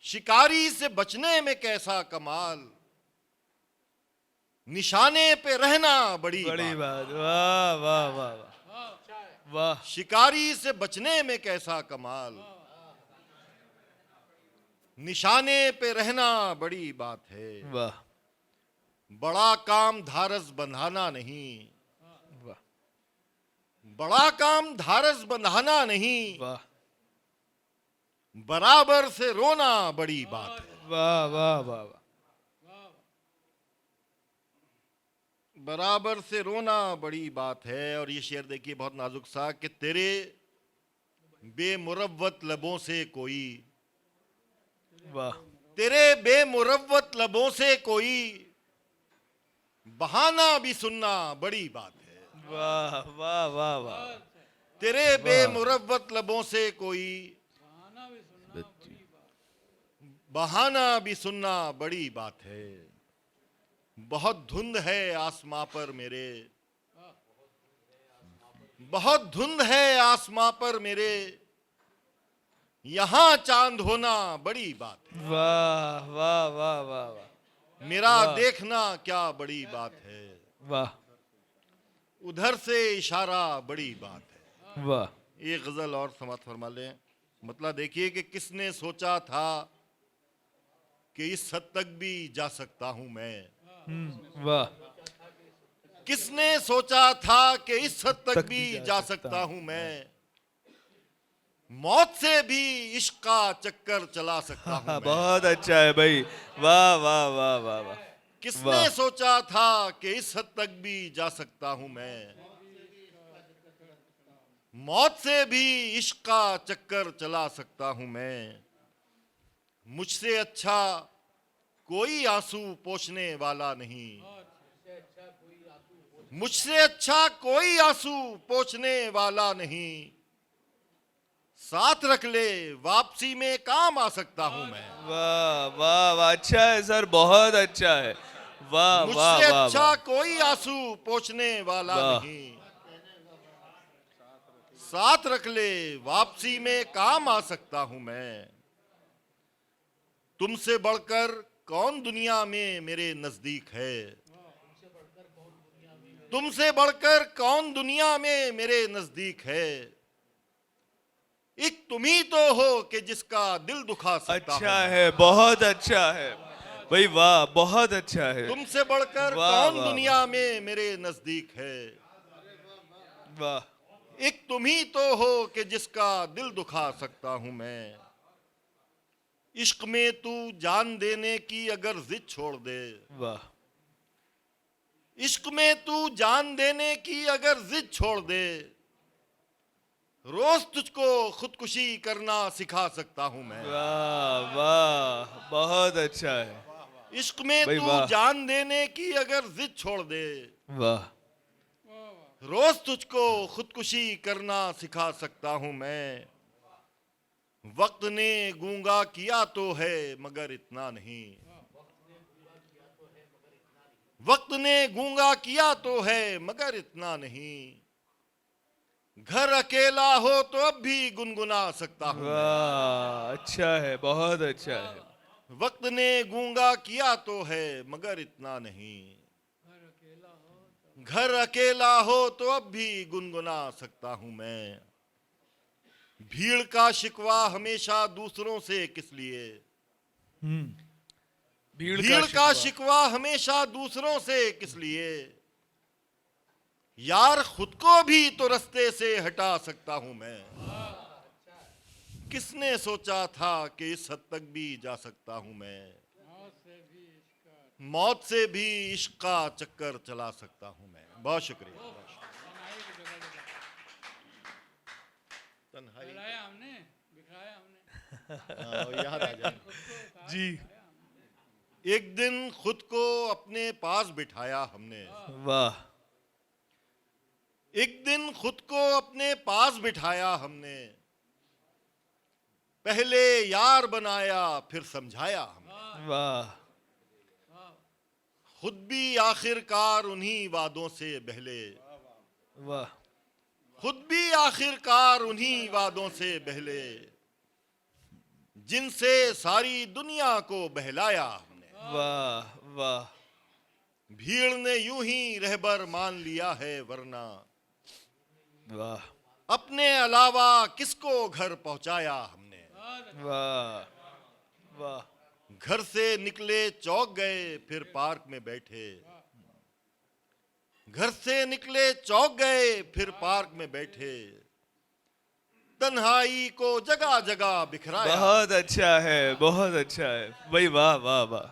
शिकारी से बचने में कैसा कमाल, निशाने पे रहना बड़ी बात। वाह वाह वाह वाह वाह। शिकारी से बचने में कैसा कमाल, निशाने पे रहना बड़ी बात है। वाह बड़ा काम धारस बंधाना नहीं, वाह बड़ा काम धारस बंधाना नहीं, वाह बराबर से रोना बड़ी बात है। वाह वाह वाह वाह। बराबर से रोना बड़ी बात है। और ये शेर देखिए बहुत नाजुक सा कि तेरे बेमुरव्वत लबों से कोई, वाह तेरे बेमुरव्वत लबों से कोई बहाना भी सुनना बड़ी बात है। वाह वाह वाह वाह। तेरे बेमुरव्वत लबों से कोई बहाना भी सुनना बड़ी बात है। बहुत धुंध है आसमां पर मेरे, बहुत धुंध है आसमां पर मेरे, यहां चांद होना बड़ी बात है। वाह वाह वाह वाह वाह। मेरा देखना क्या बड़ी बात है, वाह उधर से इशारा बड़ी बात है। वाह। ये गजल और समाप्त फरमा लें। मतलब देखिए कि किसने सोचा था कि इस हद तक भी जा सकता हूं मैं, वाह। किसने सोचा था कि इस हद तक भी जा सकता हूं मैं, मौत से भी इश्क का चक्कर चला सकता हूं मैं। बहुत अच्छा है भाई, वाह वाह वाह वाह वाह। किसने सोचा था कि इस हद तक भी जा सकता हूं मैं, मौत से भी इश्क का चक्कर चला सकता हूं मैं। मुझसे अच्छा कोई आंसू पोंछने वाला नहीं, मुझसे अच्छा कोई आंसू पोंछने वाला नहीं, साथ रख ले वापसी में काम आ सकता हूं मैं। वाह वाह वाह, अच्छा है सर, बहुत अच्छा है, वाह वाह मुझसे वाह अच्छा वाह। कोई आंसू पोंछने वाला वाह। नहीं, साथ रख ले वापसी में काम आ सकता हूं मैं। तुमसे बढ़कर कौन दुनिया में मेरे नजदीक है, तुमसे बढ़कर कौन दुनिया में मेरे नजदीक है, एक तुम ही तो हो कि जिसका दिल दुखा सकता अच्छा हूं। है, बहुत अच्छा है भाई, वाह बहुत अच्छा है। तुमसे बढ़कर वाह, कौन वाह, दुनिया में मेरे नजदीक है, वाह एक तुम ही तो हो कि जिसका दिल दुखा सकता हूं मैं। इश्क में तू जान देने की अगर जिद छोड़ दे, वाह इश्क में तू जान देने की अगर जिद छोड़ दे, रोज तुझको खुदकुशी करना सिखा सकता हूं मैं। वाह वाह, बहुत अच्छा है, इश्क में भाई तू वाह। जान देने की अगर जिद छोड़ दे, वाह रोज तुझको खुदकुशी करना सिखा सकता हूं मैं। वक्त ने गूंगा किया तो है मगर इतना नहीं, वक्त ने गूंगा किया तो है मगर इतना नहीं, घर अकेला हो तो अब भी गुनगुना सकता हूं। वाह, अच्छा है, बहुत अच्छा है। वक्त ने गूंगा किया तो है मगर इतना नहीं, घर अकेला हो तो अब भी गुनगुना सकता हूं मैं। भीड़ का शिकवा हमेशा दूसरों से किस लिए, भीड़ का शिकवा हमेशा दूसरों से किस लिए, यार खुद को भी तो रास्ते से हटा सकता हूं मैं। किसने सोचा था कि इस हद तक भी जा सकता हूं मैं, मौत से भी इश्क का चक्कर चला सकता हूं मैं। बहुत शुक्रिया। तन्हाई बिखराया हमने याद आ जाए जी, एक दिन खुद को अपने पास बिठाया हमने, वाह, एक दिन खुद को अपने पास बिठाया हमने, पहले यार बनाया फिर समझाया हमने। वाह, खुद भी आखिरकार उन्हीं वादों से बहले, वाह, खुद भी आखिरकार उन्हीं वादों से बहले, जिनसे सारी दुनिया को बहलाया हमने। वाह, वाह, भीड़ ने यूं ही रहबर मान लिया है वरना, वाह, अपने अलावा किसको घर पहुंचाया हमने। वाह, वाह, घर से निकले चौक गए फिर पार्क में बैठे, घर से निकले चौक गए फिर पार्क में बैठे, तन्हाई को जगह जगह बिखराया। बहुत अच्छा है, बहुत अच्छा है भाई, वाह, वाह, वाह,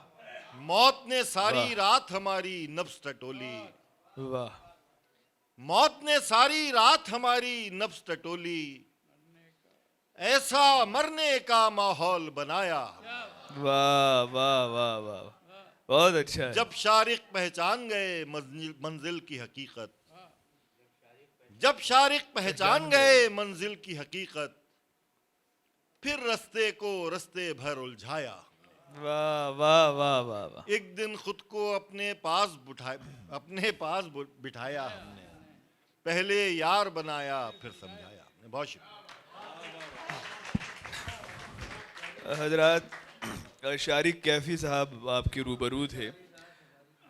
मौत ने सारी रात हमारी नब्ज टटोली, वाह, मौत ने सारी रात हमारी नब्ज टटोली, ऐसा मरने का माहौल बनाया। वाह, वाह, वाह, वाह, बहुत अच्छा है। जब शारिक पहचान गए मंजिल की हकीकत, जब शारिक पहचान गए मंजिल की हकीकत, फिर रस्ते को रस्ते भर उलझाया। वाह, वाह, वाह, वाह, वाह, एक दिन खुद को अपने पास बिठाया हमने, पहले यार बनाया फिर समझाया हमने। बहुत शुक्रिया। हजरात, शारिक कैफी साहब आपके रूबरू थे।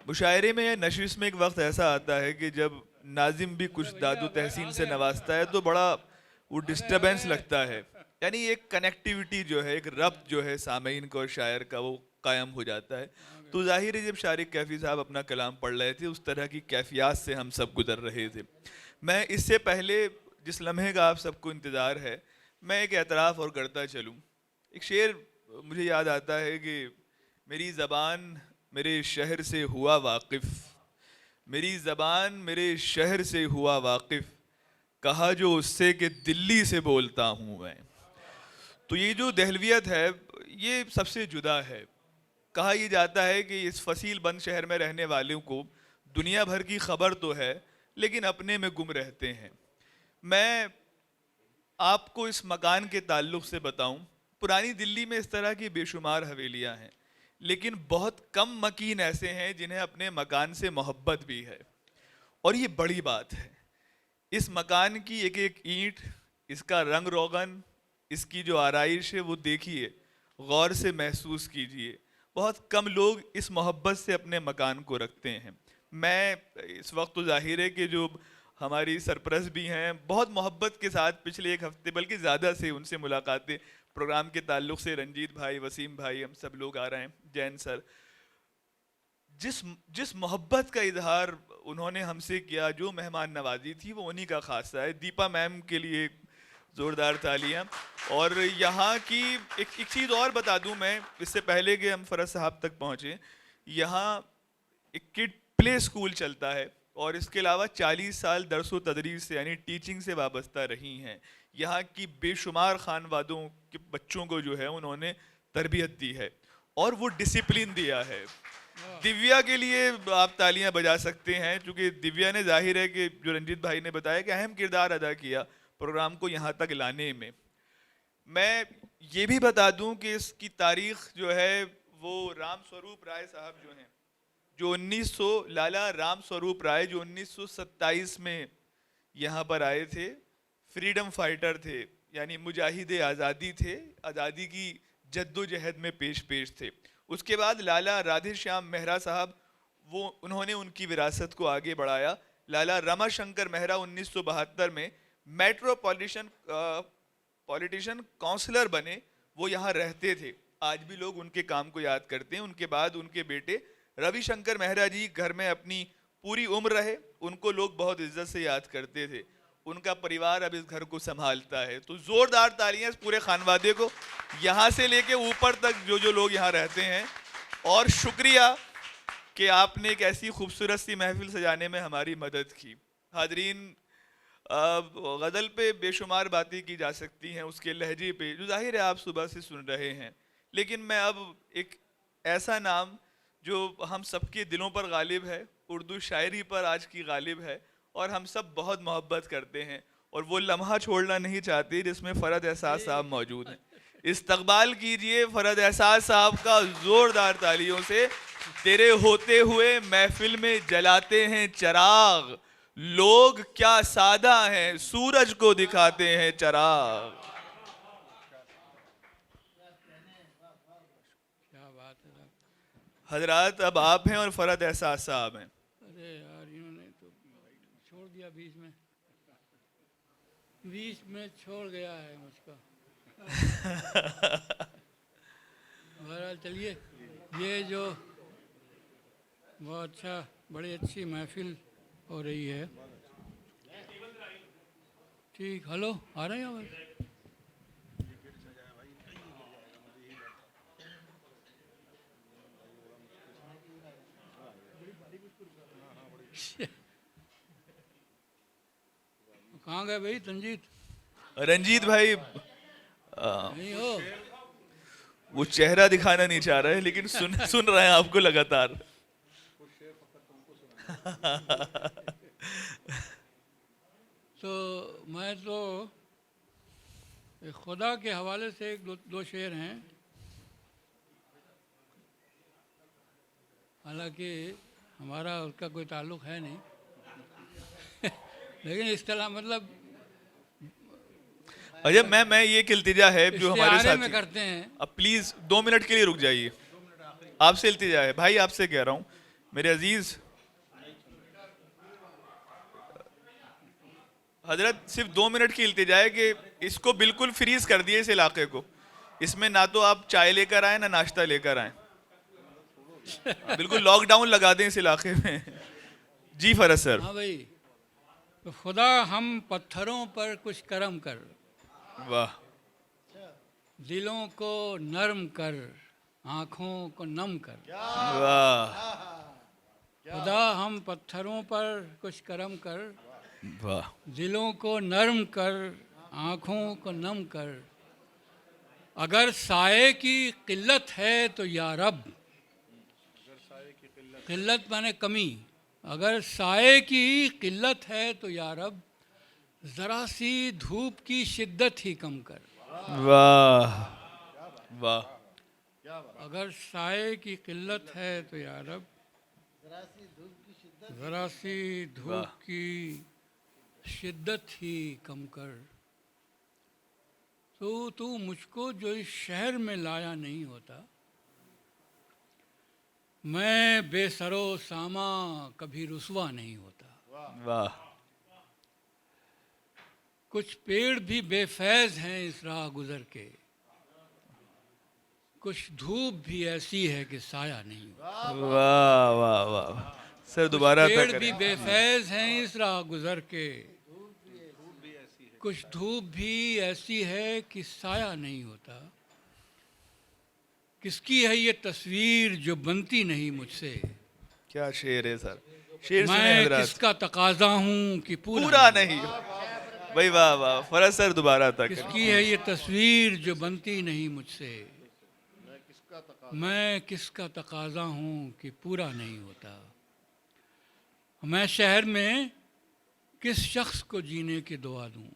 मुशायरे में या नशिश में एक वक्त ऐसा आता है कि जब नाजिम भी कुछ दादू तहसीन से नवाजता है तो बड़ा वो डिस्टरबेंस लगता है, यानी एक कनेक्टिविटी जो है, एक रब्त जो है सामीन का और शायर का, वो कायम हो जाता है। तो जाहिर है जब शारिक कैफी साहब अपना कलाम पढ़ रहे थे उस तरह की कैफियत से हम सब गुजर रहे थे। मैं इससे पहले जिस लम्हे का आप सबको इंतज़ार है, मैं एक एतराफ़ और करता चलूँ। एक शेर मुझे याद आता है कि मेरी ज़बान मेरे शहर से हुआ वाकिफ़, मेरी ज़बान मेरे शहर से हुआ वाकिफ़, कहा जो उससे कि दिल्ली से बोलता हूँ मैं। तो ये जो दहलवियत है ये सबसे जुदा है। कहा यह जाता है कि इस फसील बंद शहर में रहने वालों को दुनिया भर की खबर तो है लेकिन अपने में गुम रहते हैं। मैं आपको इस मकान के ताल्लुक़ से बताऊं, पुरानी दिल्ली में इस तरह की बेशुमार हवेलियां हैं, लेकिन बहुत कम मकीन ऐसे हैं जिन्हें अपने मकान से मोहब्बत भी है। और ये बड़ी बात है। इस मकान की एक एक ईंट, इसका रंग रोगन, इसकी जो आराइश है वो देखिए, गौर से महसूस कीजिए। बहुत कम लोग इस मोहब्बत से अपने मकान को रखते हैं। मैं इस वक्त तो जाहिर है कि जो हमारी सरपरस्त भी हैं बहुत मोहब्बत के साथ पिछले एक हफ्ते बल्कि ज़्यादा से उनसे मुलाकातें प्रोग्राम के ताल्लुक़ से, रंजीत भाई, वसीम भाई, हम सब लोग आ रहे हैं, जैन सर, जिस मोहब्बत का इजहार उन्होंने हमसे किया, जो मेहमान नवाजी थी वो उन्हीं का खासा है। दीपा मैम के लिए ज़ोरदार तालियां। और यहाँ की एक चीज़ और बता दूं मैं, इससे पहले कि हम फरज साहब तक पहुँचे, यहाँ एक किड प्ले स्कूल चलता है और इसके अलावा 40 साल दरसो तदरीस से यानी टीचिंग से वाबस्ता रही हैं। यहाँ की बेशुमार खानवादों के बच्चों को जो है उन्होंने तरबियत दी है और वो डिसिप्लिन दिया है। दिव्या के लिए आप तालियां बजा सकते हैं, क्योंकि दिव्या ने, जाहिर है कि जो रंजीत भाई ने बताया कि अहम किरदार अदा किया प्रोग्राम को यहाँ तक लाने में। मैं ये भी बता दूं कि इसकी तारीख जो है वो राम स्वरूप राय साहब जो हैं जो 1900 लाला राम स्वरूप राय जो 1927 में यहाँ पर आए थे, फ्रीडम फाइटर थे, यानी मुजाहिदे आज़ादी थे, आज़ादी की जद्दोजहद में पेश थे। उसके बाद लाला राधे श्याम मेहरा साहब, वो उन्होंने उनकी विरासत को आगे बढ़ाया। लाला रमाशंकर मेहरा 1972 में पॉलिटिशियन काउंसलर बने, वो यहाँ रहते थे, आज भी लोग उनके काम को याद करते हैं। उनके बाद उनके बेटे रविशंकर मेहरा जी घर में अपनी पूरी उम्र रहे, उनको लोग बहुत इज्जत से याद करते थे। उनका परिवार अब इस घर को संभालता है। तो जोरदार तालियां इस पूरे खानवादे को, यहाँ से लेके ऊपर तक जो लोग यहाँ रहते हैं। और शुक्रिया कि आपने एक ऐसी खूबसूरत सी महफिल सजाने में हमारी मदद की। हाजरीन, गज़ल पे बेशुमार बातें की जा सकती हैं, उसके लहजे पे, जो जाहिर है आप सुबह से सुन रहे हैं, लेकिन मैं अब एक ऐसा नाम जो हम सबके दिलों पर गालिब है, उर्दू शायरी पर आज की गालिब है, और हम सब बहुत मोहब्बत करते हैं, और वो लम्हा छोड़ना नहीं चाहते जिसमें फ़रद एहसास साहब मौजूद हैं। इस्तकबाल कीजिए फ़रद एहसास साहब का ज़ोरदार तालियों से। तेरे होते हुए महफिल में जलाते हैं चिराग, लोग क्या सादा हैं, सूरज को दिखाते हैं चिराग। क्या बात है साहब। हजरात, अब आप हैं और फ़रद एहसास साहब हैं। अरे यार, इन्होंने तो छोड़ दिया बीच में छोड़ गया है मुझको। बहरहाल चलिए, ये जो बहुत अच्छा, बड़ी अच्छी महफिल हो रही है। ठीक, हेलो, आ रहे हैं आवाज़? कहाँ गए भाई तंजीत? रंजीत भाई नहीं हो? वो चेहरा दिखाना नहीं चाह रहे, लेकिन सुन रहे हैं आपको लगातार। तो मैं तो खुदा के हवाले से एक दो शेर हैं, हालांकि हमारा उसका कोई ताल्लुक है नहीं लेकिन इस तरह मतलब अजय, मैं ये एक इल्तिजा है जो हमारे इश्तिहारे में साथ करते हैं। अब प्लीज 2 मिनट के लिए रुक जाइए, आपसे इल्तिजा है भाई, आपसे कह रहा हूँ मेरे अजीज हजरत, सिर्फ 2 मिनट की इल्तिजा है कि इसको बिल्कुल फ्रीज कर दिए, इस इलाके को। इसमें ना तो आप चाय लेकर आए ना नाश्ता लेकर आए, बिल्कुल लॉकडाउन लगा दें इस इलाके में। जी फरज सर। हाँ भाई, तो खुदा हम पत्थरों पर कुछ करम कर, वाह, दिलों को नरम कर, आँखों को नम कर। वाह, खुदा हम पत्थरों पर कुछ करम कर, वाह, दिलों को नरम कर, आँखों को नम कर। अगर साए की किल्लत है तो या रब, किल्लत माने कमी, अगर साए की किल्लत है तो या रब, ज़रा सी धूप की शिद्दत ही कम कर। वाह, वाह, अगर साए की किल्लत है तो या रब, ज़रा सी धूप की शिद्दत ही कम कर। तो तू मुझको जो इस शहर में लाया नहीं होता, मैं बेसरो सामा कभी रुसवा नहीं होता। वाह, कुछ पेड़ भी बेफैज़ हैं इस राह गुज़र के, कुछ धूप भी ऐसी है कि साया नहीं होता। वाह, वाह, वाह, सर दोबारा पेड़ करें। भी बेफैज़ हैं इस राह गुज़र के, कुछ धूप भी ऐसी है कि साया नहीं होता। किसकी है ये तस्वीर जो बनती नहीं मुझसे, क्या शेर है सर, शेर सुने मैं हजरात। किसका तकाजा हूँ कि पूरा नहीं भाई, वाह वाह, फरज सर दोबारा तक। किसकी है ये तस्वीर जो बनती नहीं मुझसे, मैं किसका तकाजा हूँ कि पूरा नहीं होता। मैं शहर में किस शख्स को जीने की दुआ दूँ,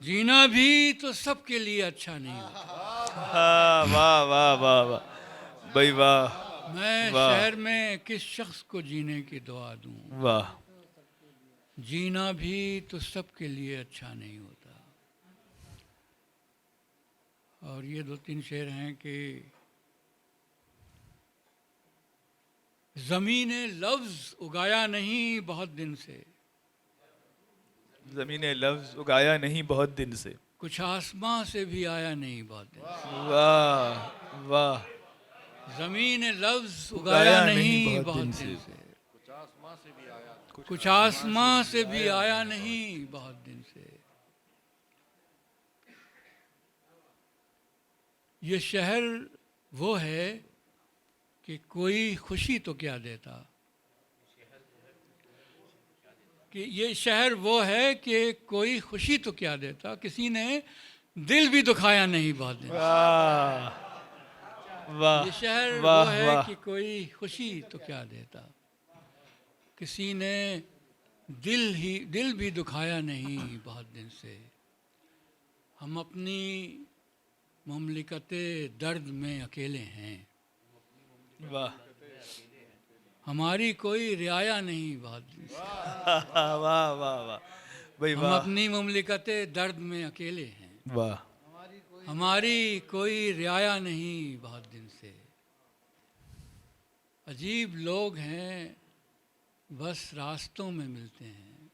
जीना भी तो सबके लिए अच्छा नहीं होता। हाँ, वाह वाह वाह वाह, भाई वाह मैं वाह। शहर में किस शख्स को जीने की दुआ दूं। वाह जीना भी तो सबके लिए अच्छा नहीं होता। और ये दो तीन शेर हैं कि ज़मीन ने लफ्ज़ उगाया नहीं बहुत दिन से, जमीन ने लफ्ज उगाया नहीं बहुत दिन से। कुछ आसमां से भी आया नहीं बहुत दिन से। वाह वाह। ज़मीन ने लफ्ज़ उगाया नहीं बहुत दिन से, कुछ आसमां से भी आया नहीं बहुत दिन से। ये शहर वो है कि कोई खुशी तो क्या देता, कि ये शहर वो है कि कोई खुशी तो क्या देता, किसी ने दिल भी दुखाया नहीं बहुत दिन से। वाह वाह ये शहर वो वाह है वाह। कि कोई खुशी तो क्या देता, किसी ने दिल भी दुखाया नहीं बहुत दिन से। हम अपनी मुमलिकते दर्द में अकेले हैं, वाह हमारी कोई रियाया नहीं बहुत दिन से। वाह वाह वाह भाई हम वाह अपनी मुमलिकते दर्द में अकेले हैं, वाह। हमारी कोई रियाया नहीं बहुत दिन से। अजीब लोग हैं बस रास्तों में मिलते हैं,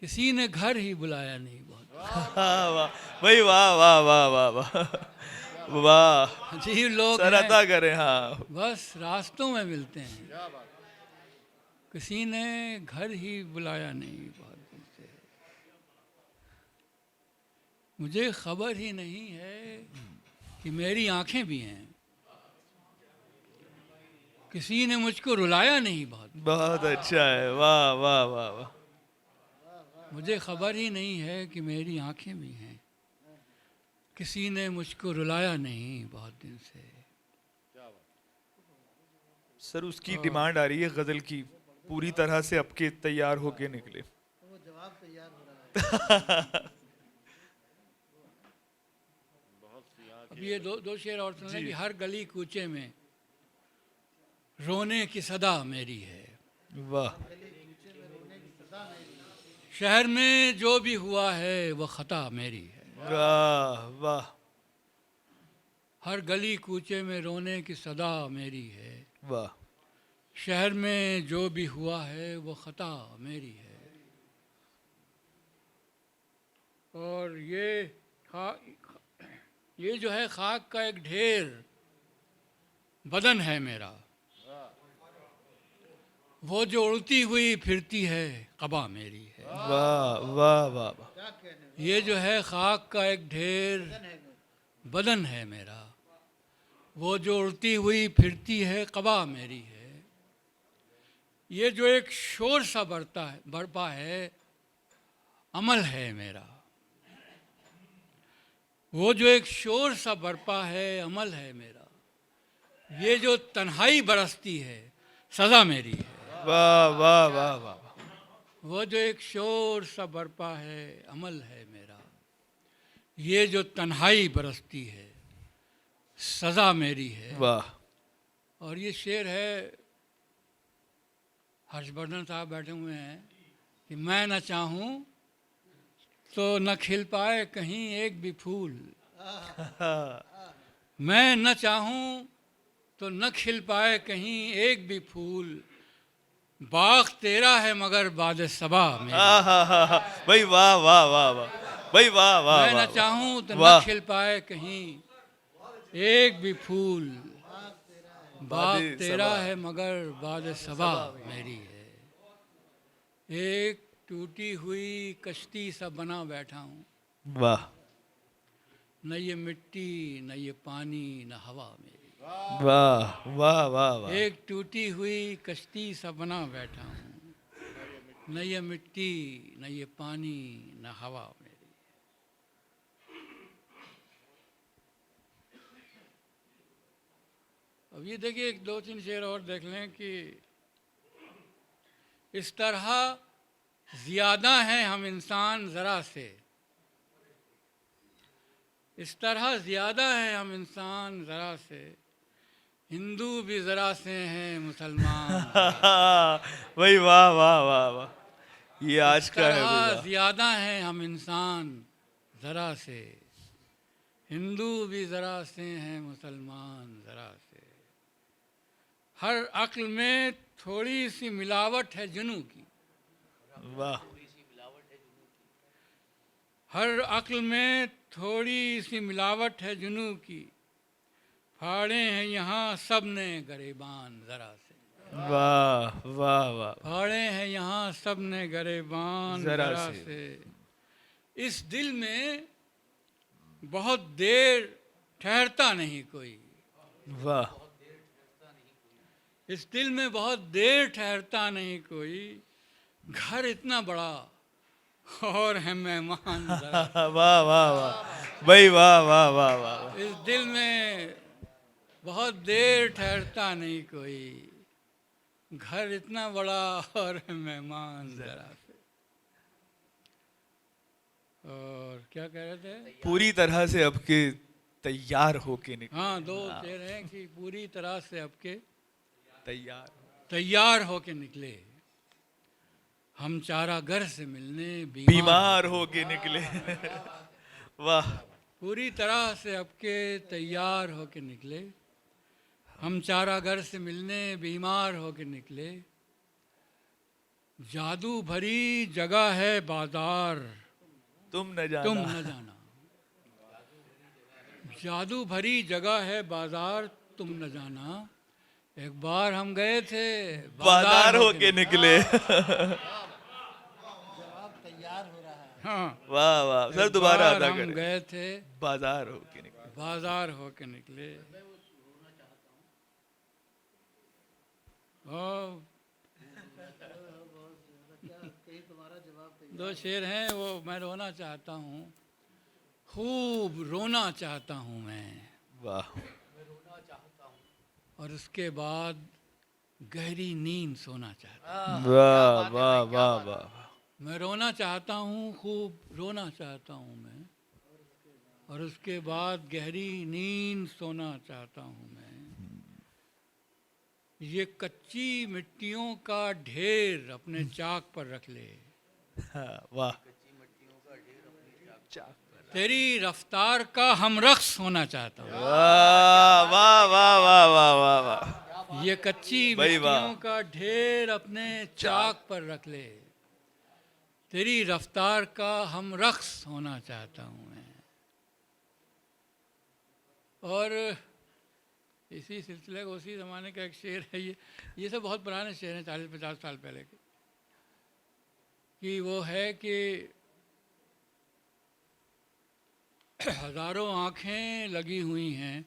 किसी ने घर ही बुलाया नहीं बहुत। वाह भाई वाह वाह वाह वाह वाह वाह। अजीब लोग सर हैं अता करें। हाँ बस रास्तों में मिलते हैं, किसी ने घर ही बुलाया नहीं बहुत दिन से। मुझे खबर ही नहीं है कि मेरी आंखें भी हैं, किसी ने मुझको रुलाया नहीं बहुत। बहुत अच्छा है। वाह वाह वाह वाह। मुझे खबर ही नहीं है कि मेरी आंखें भी हैं, किसी ने मुझको रुलाया नहीं बहुत दिन से। सर उसकी डिमांड आ रही है गजल की, पूरी तरह से आपके तैयार होके निकले। अब ये दो शेर और सुन लें कि हर गली कूचे में रोने की सदा मेरी है, वाह शहर में जो भी हुआ है वो खता मेरी है। वाह वाह हर गली कूचे में रोने की सदा मेरी है, वाह। शहर में जो भी हुआ है वो खता मेरी है। और ये जो है खाक का एक ढेर बदन है मेरा, वो जो उड़ती हुई फिरती है कबा मेरी है। वाह वाह वाह वाह। ये जो है खाक का एक ढेर बदन है मेरा, वो जो उड़ती हुई फिरती है कबा मेरी है। ये जो एक शोर सा बरपा है अमल है मेरा, वो जो एक शोर सा बरपा है अमल है मेरा। ये जो तन्हाई बरसती है सज़ा मेरी है। वाह वाह वाह वाह। वो जो एक शोर सा बरपा है अमल है मेरा, ये जो तन्हाई बरसती है सज़ा मेरी है। वाह। और ये शेर है, हर्षवर्धन साहब बैठे हुए हैं कि मैं न चाहूँ तो न खिल पाए कहीं एक भी फूल, मैं न चाहूँ तो न खिल पाए कहीं एक भी फूल, बाग तेरा है मगर बाद सबा मेरा। भाई वाह वाह वाह वाह भाई वाह वाह। मैं न चाहूँ तो न खिल पाए कहीं एक भी फूल, बाग तेरा है मगर बाद सबा मेरी है। एक टूटी हुई कश्ती सा बना बैठा हूँ, वाह न ये मिट्टी न ये पानी न हवा मेरी। वाह वाह वाह वाह। एक टूटी हुई कश्ती सा बना बैठा हूँ, न ये मिट्टी न ये पानी न हवा मेरी। अब ये देखिए एक दो तीन शेर और देख लें कि इस तरह ज़्यादा हैं हम इंसान ज़रा से, इस तरह ज़्यादा है हम इंसान ज़रा से, हिंदू भी ज़रा से हैं मुसलमान। भाई वाह वाह वाह वाह, ये आज इस का है भाई तरह वाह। ज़्यादा हैं हम इंसान ज़रा से, हिंदू भी ज़रा से हैं मुसलमान ज़रा से। हर अक्ल में थोड़ी सी मिलावट है जुनू की, वाह हर अक्ल में थोड़ी सी मिलावट है जुनू की, फाड़े हैं यहाँ सब ने गरेबान ज़रा से। वाह वाह वाह, फाड़े हैं यहाँ सब ने गरेबान ज़रा ज़रा से। से। इस दिल में बहुत देर ठहरता नहीं कोई, वाह इस दिल में बहुत देर ठहरता नहीं कोई, घर इतना बड़ा और है मेहमान ज़रा से। वाह वाह वाह भाई वाह वाह वाह वाह। इस दिल में बहुत देर ठहरता नहीं कोई, घर इतना बड़ा और है मेहमान ज़रा से। और क्या कह रहे थे? पूरी तरह से आपके तैयार होके निकले। हाँ, दो शेर हैं कि पूरी तरह से आपके तैयार तैयार होके निकले, हम चारागर से मिलने बीमार होके निकले। वाह पूरी तरह से आपके तैयार होके निकले, हम चारागर से मिलने बीमार होके निकले। जादू भरी जगह है बाजार, तुम न जाना। तुम न जाना। जादू भरी जगह है बाजार, तुम न जाना। एक बार हम गए थे बाजार होके निकले। हाँ, वाह वाह सर, एक दोबारा बार अदा हम करें। गए थे बाजार होके निकले। बाजार होके निकले। और दो शेर हैं, वो मैं रोना चाहता हूँ, खूब रोना चाहता हूँ मैं, वाह और उसके बाद गहरी नींद सोना चाहता हूँ। वाह वाह वाह वाह। मैं रोना चाहता हूँ, खूब रोना चाहता हूँ मैं, और उसके बाद गहरी नींद सोना चाहता हूँ मैं। ये कच्ची मिट्टियों का ढेर अपने चाक पर रख ले, हाँ, वाह तेरी रफ्तार का हम रक्स होना चाहता हूँ। वाह वाह वाह वाह वाह वाह वाह। ये कच्ची भाई वाह। मिट्टियों का ढेर अपने चाक पर रख ले, तेरी रफ्तार का हम रक्स होना चाहता हूँ मैं। और इसी सिलसिले का उसी ज़माने का एक शेर है, ये सब बहुत पुराने शेर हैं, 40-50 साल पहले के, कि वो है कि हज़ारों आँखें लगी हुई हैं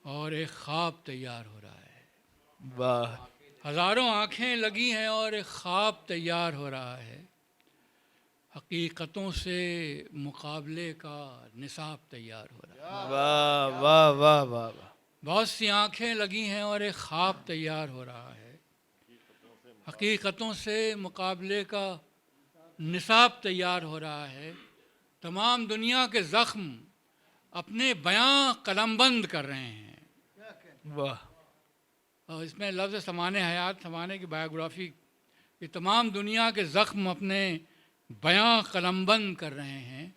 और एक ख्वाब तैयार हो रहा है। वाह हज़ारों आँखें लगी हैं और एक ख्वाब तैयार हो रहा है, हकीकतों से मुकाबले का निसाब तैयार हो रहा है। वाह वाह वाह वाह वाह। बहुत सी आँखें लगी हैं और एक ख्वाब तैयार हो रहा है, हकीकतों से मुकाबले का निसाब तैयार हो रहा है। तमाम दुनिया के ज़ख्म अपने बयां कलमबंद कर रहे हैं। वाह और इसमें लफ्ज़ समाने हयात, समाने की बायोग्राफी, ये तमाम दुनिया के ज़ख्म अपने बयां कलमबंद कर रहे हैं,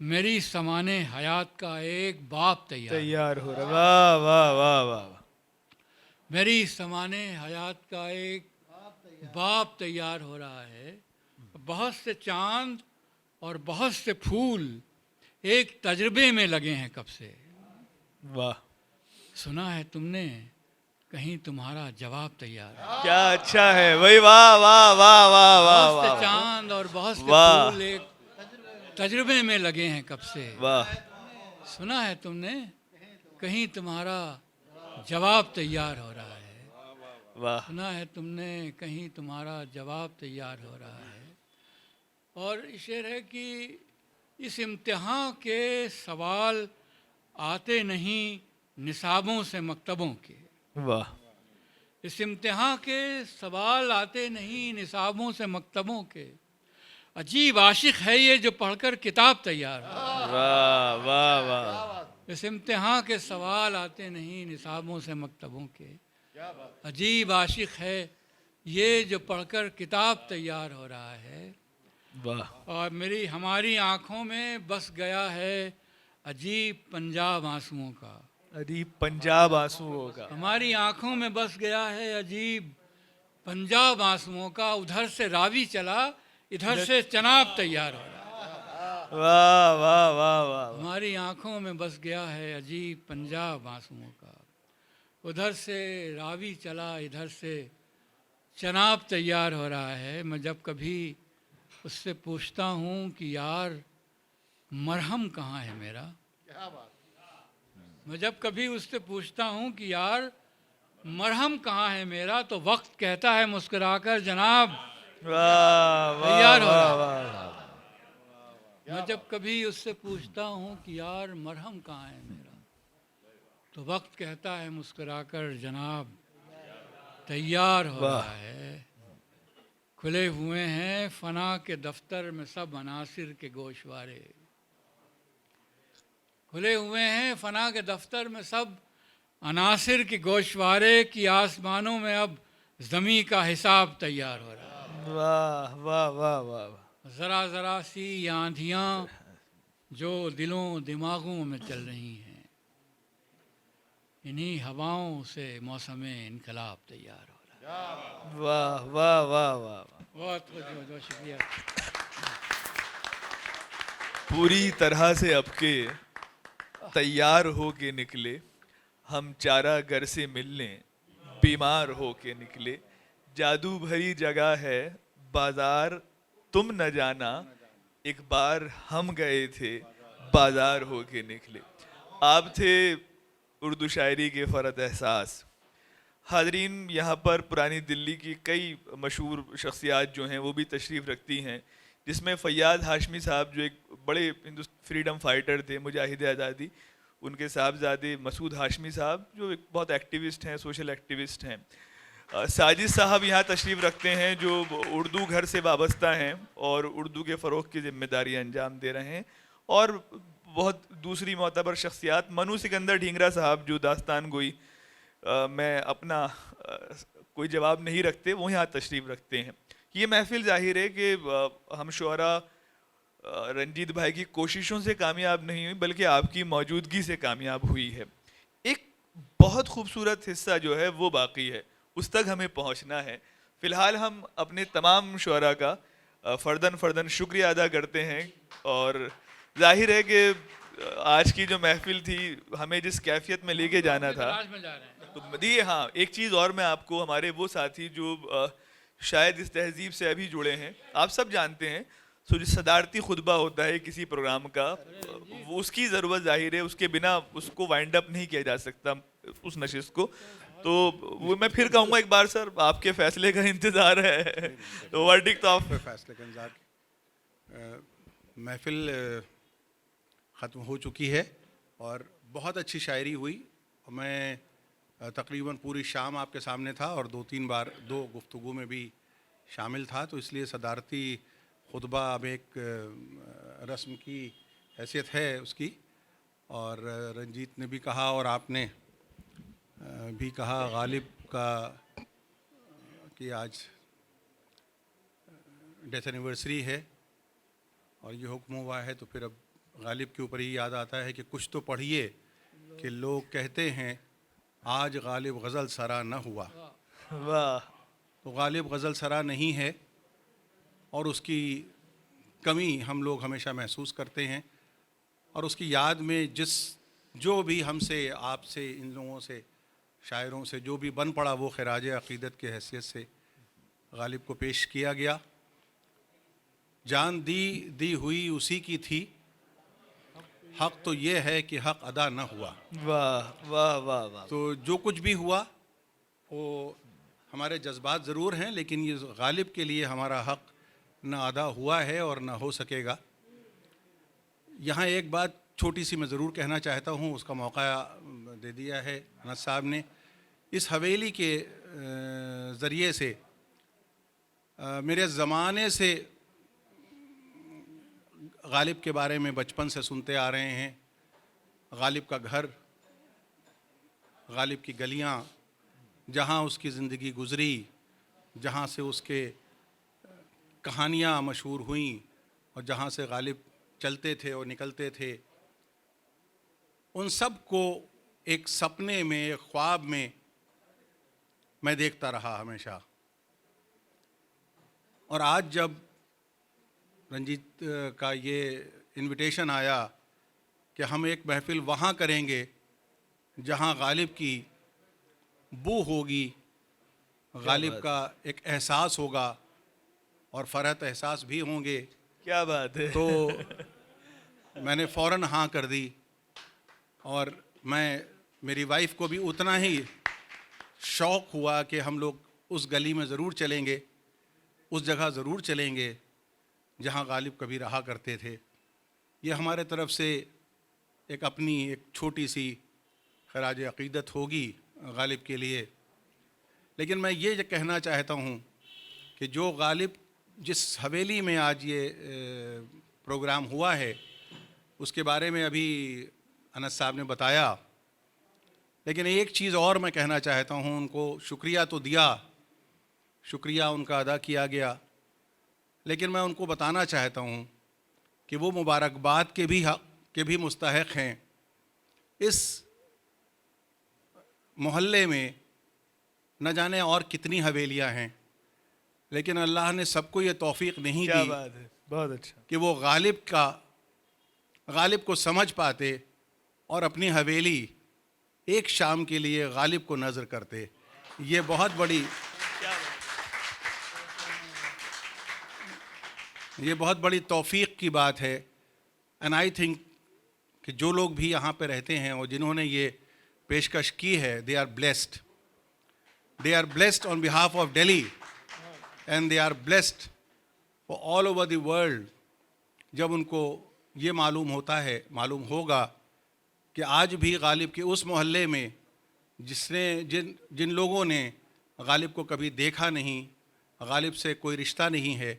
मेरी समाने हयात का एक बाप तैयार हो रहा। वाह वाह वाह वाह वाह। मेरी समाने हयात का एक बाप तैयार हो रहा है। बहुत से चांद और बहुत से फूल एक तजर्बे में लगे हैं कब से। वाह सुना है तुमने, कहीं तुम्हारा जवाब तैयार है। क्या अच्छा है भाई, वाह वाह वाह वाह वाह बहुत से वाह चांद और बहुत से वाह। फूल एक तजर्बे में लगे हैं कब से। वाह। सुना है तुमने, कहीं तुम्हारा जवाब तैयार हो रहा है। वाह सुना है तुमने, कहीं तुम्हारा जवाब तैयार हो रहा है। और शेर है कि इस इम्तिहान के सवाल आते नहीं निसाबों से मकतबों के। वाह इस इम्तिहान के सवाल आते नहीं निसाबों से मकतबों के। अजीब आशिक है ये जो पढ़कर किताब तैयार हो। वाह वाह वाह। इस इम्तिहान के सवाल आते नहीं निसाबों से मकतबों के, अजीब आशिक है ये जो पढ़कर किताब तैयार हो रहा है। वाह और हमारी आँखों में बस गया है अजीब पंजाब आंसुओं का। अरे पंजाब आंसुओं का। हमारी आँखों में बस गया है अजीब पंजाब आंसुओं का। उधर से रावी चला, इधर से चनाब तैयार हो रहा है। वाह वाह वाह वाह। हमारी आँखों में बस गया है अजीब पंजाब आंसुओं का। उधर से रावी चला, इधर से चनाब तैयार हो रहा है। मैं जब कभी उससे पूछता हूँ कि यार मरहम कहाँ है मेरा, मैं जब कभी उससे पूछता हूँ कि यार मरहम कहाँ है मेरा, तो वक्त कहता है मुस्कुराकर जनाब वाह तैयार हो वाह रहा है। वाह। मैं जब कभी उससे पूछता हूँ कि यार मरहम कहाँ है मेरा, तो वक्त कहता है मुस्कुराकर जनाब तैयार हो रहा है। खुले हुए हैं फना के दफ्तर में सब अनासिर के गोशवारे, खुले हुए हैं फना के दफ्तर में सब अनासिर के गोशवारे की। आसमानों में अब ज़मी का हिसाब तैयार हो रहा है। वाह वाह वाह वाह। ज़रा ज़रा सी आंधियाँ जो दिलों दिमागों में चल रही हैं, इन्हीं हवाओं से मौसम इनकलाब तैयार हो रहा है। वाह वाह वाह वाह। बहुत बहुत शुक्रिया। पूरी तरह से आपके तैयार हो के निकले, हम चारा घर से मिलने बीमार हो के निकले। जादू भरी जगह है बाजार तुम न जाना, एक बार हम गए थे बाजार हो के निकले। आप थे उर्दू शायरी के फ़रद एहसास। हाजरीन, यहाँ पर पुरानी दिल्ली की कई मशहूर शख्सियात जो हैं वो भी तशरीफ़ रखती हैं, जिसमें फ़ैयाज़ हाशमी साहब जो एक बड़े फ्रीडम फाइटर थे, मुजाहिद आज़ादी, उनके साहबजादे मसूद हाशमी साहब जो एक बहुत एक्टिविस्ट हैं, सोशल एक्टिविस्ट हैं। साजिद साहब यहाँ तशरीफ़ रखते हैं जो उर्दू घर से वाबस्ता हैं और उर्दू के फ़रोग़ की ज़िम्मेदारी अंजाम दे रहे हैं। और बहुत दूसरी मोतबर शख्सियात, मनु सिकंदर ढींगरा साहब जो दास्तान गोई मैं अपना कोई जवाब नहीं रखते, वो यहाँ तशरीफ़ रखते हैं। ये महफ़िल ज़ाहिर है कि हम शुअरा रंजीत भाई की कोशिशों से कामयाब नहीं हुई, बल्कि आपकी मौजूदगी से कामयाब हुई है। एक बहुत खूबसूरत हिस्सा जो है वो बाकी है, उस तक हमें पहुंचना है। फ़िलहाल हम अपने तमाम शुअरा का फ़र्दन फ़र्दन शुक्रिया अदा करते हैं। और जाहिर है कि आज की जो महफ़िल थी, हमें जिस कैफियत में लेके जाना था, तो दी हाँ, एक चीज़ और मैं आपको, हमारे वो साथी जो शायद इस तहजीब से अभी जुड़े हैं, आप सब जानते हैं, सो जो सदारती खुतबा होता है किसी प्रोग्राम का, वो उसकी ज़रूरत जाहिर है, उसके बिना उसको वाइंड अप नहीं किया जा सकता उस नशिस्त को। तो वो मैं फिर कहूँगा एक बार सर, आपके फैसले का इंतज़ार है। तो वर्डिक्ट ऑफ फैसले का इंतज़ार। महफिल ख़त्म हो चुकी है और बहुत अच्छी शायरी हुई। मैं तकरीबन पूरी शाम आपके सामने था और 2-3 बार 2 गुफ्तगू में भी शामिल था, तो इसलिए सदारती खुतबा अब एक रस्म की हैसियत है उसकी। और रंजीत ने भी कहा और आपने भी कहा गालिब का कि आज डेथ एनिवर्सरी है और ये हुक्म हुआ है, तो फिर अब गालिब के ऊपर ही याद आता है कि कुछ तो पढ़िए कि लोग कहते हैं आज गालिब गज़ल सरा न हुआ। वाह। तो गालिब गज़ल सरा नहीं है और उसकी कमी हम लोग हमेशा महसूस करते हैं। और उसकी याद में जो भी हमसे, आपसे, इन लोगों से, शायरों से जो भी बन पड़ा, वो खिराज अक़ीदत की हैसियत से गालिब को पेश किया गया। जान दी हुई उसी की थी, हक़ तो ये है कि हक़ अदा न हुआ। वाह वाह वाह वाह। तो जो कुछ भी हुआ वो हमारे जज्बात ज़रूर हैं, लेकिन ये गालिब के लिए हमारा हक़ न अदा हुआ है और न हो सकेगा। यहाँ एक बात छोटी सी मैं ज़रूर कहना चाहता हूँ, उसका मौका दे दिया है अनस साहब ने। इस हवेली के ज़रिए से मेरे ज़माने से गालिब के बारे में बचपन से सुनते आ रहे हैं। गालिब का घर, गालिब की गलियां, जहां उसकी ज़िंदगी गुज़री, जहां से उसके कहानियां मशहूर हुईं और जहां से गालिब चलते थे और निकलते थे, उन सब को एक सपने में, एक ख्वाब में मैं देखता रहा हमेशा। और आज जब रंजीत का ये इनविटेशन आया कि हम एक महफ़िल वहाँ करेंगे जहाँ गालिब की बू होगी, गालिब का एक एहसास होगा और फ़रहत एहसास भी होंगे, क्या बात है। तो मैंने फ़ौरन हाँ कर दी। और मेरी वाइफ को भी उतना ही शौक़ हुआ कि हम लोग उस गली में ज़रूर चलेंगे, उस जगह ज़रूर चलेंगे जहाँ गालिब कभी रहा करते थे। ये हमारे तरफ से एक अपनी एक छोटी सी खराज अक़ीदत होगी गालिब के लिए। लेकिन मैं ये कहना चाहता हूँ कि जो गालिब जिस हवेली में आज ये प्रोग्राम हुआ है उसके बारे में अभी अनस साहब ने बताया, लेकिन एक चीज़ और मैं कहना चाहता हूँ। उनको शुक्रिया तो दिया, शुक्रिया उनका अदा किया गया, लेकिन मैं उनको बताना चाहता हूँ कि वो मुबारकबाद के भी मुस्तहक़ हैं। इस मोहल्ले में न जाने और कितनी हवेलियाँ हैं, लेकिन अल्लाह ने सबको ये तौफ़ीक़ नहीं क्या दी बात है, बहुत अच्छा। कि वो गालिब को समझ पाते और अपनी हवेली एक शाम के लिए गालिब को नज़र करते। ये बहुत बड़ी तौफ़ीक़ की बात है। एंड आई थिंक कि जो लोग भी यहाँ पे रहते हैं और जिन्होंने ये पेशकश की है, they are blessed on behalf of Delhi and they are blessed for all over the world. जब उनको ये मालूम होगा कि आज भी गालिब के उस मोहल्ले में जिन लोगों ने गालिब को कभी देखा नहीं, गालिब से कोई रिश्ता नहीं है,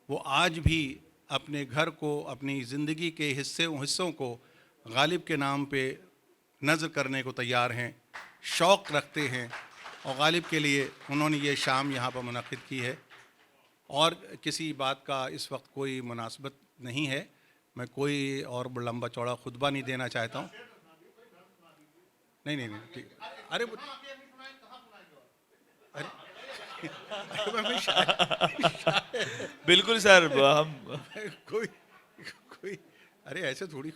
वो आज भी अपने घर को, अपनी ज़िंदगी के हिस्सों को गालिब के नाम पे नज़र करने को तैयार हैं, शौक़ रखते हैं। और गालिब के लिए उन्होंने ये शाम यहाँ पर मुनक़िद की है। और किसी बात का इस वक्त कोई मुनासिबत नहीं है, मैं कोई और लंबा चौड़ा खुतबा नहीं देना चाहता हूँ। नहीं ठीक। अरे बिल्कुल सर, हम कोई अरे ऐसे थोड़ी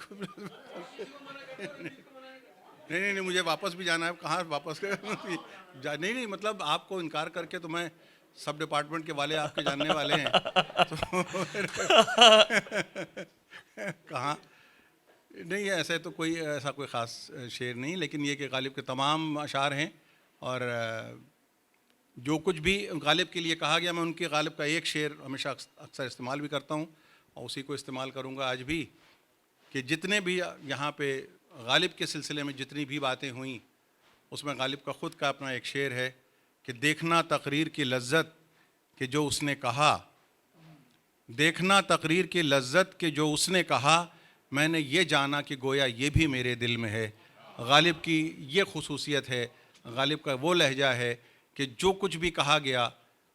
नहीं, मुझे वापस भी जाना है। कहाँ वापस नहीं, मतलब आपको इनकार करके तो मैं सब डिपार्टमेंट के वाले आपके जानने वाले हैं तो कहाँ नहीं है। ऐसे तो कोई ख़ास शेर नहीं, लेकिन ये कि गालिब के तमाम अशार हैं और जो कुछ भी गालिब के लिए कहा गया, मैं उनके गालिब का एक शेर हमेशा अक्सर इस्तेमाल भी करता हूँ और उसी को इस्तेमाल करूँगा आज भी, कि जितने भी यहाँ पे गालिब के सिलसिले में जितनी भी बातें हुई, उसमें गालिब का ख़ुद का अपना एक शेर है कि देखना तकरीर की लज्जत कि जो उसने कहा, देखना तकरीर की लज्जत कि जो उसने कहा, मैंने ये जाना कि गोया ये भी मेरे दिल में है। गालिब की ये खुसूसियत है, गालिब का वो लहजा है कि जो कुछ भी कहा गया,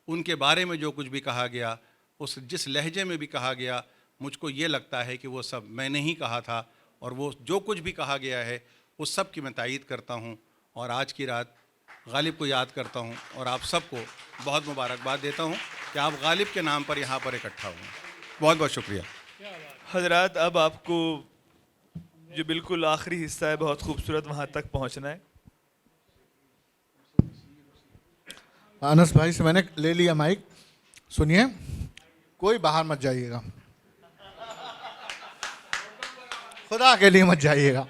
उनके बारे में जो कुछ भी कहा गया, उस जिस लहजे में भी कहा गया, मुझको ये लगता है कि वो सब मैंने ही कहा था और वो जो कुछ भी कहा गया है उस सब की मैं तायीद करता हूँ। और आज की रात गालिब को याद करता हूँ और आप सबको बहुत मुबारकबाद देता हूँ कि आप गालिब के नाम पर यहाँ पर इकट्ठा हुए। बहुत बहुत शुक्रिया हजरात। अब आपको जो बिल्कुल आखिरी हिस्सा है, बहुत खूबसूरत, वहाँ तक पहुँचना है। अनस भाई से मैंने ले लिया माइक। सुनिए, कोई बाहर मत जाइएगा, खुदा के लिए मत जाइएगा।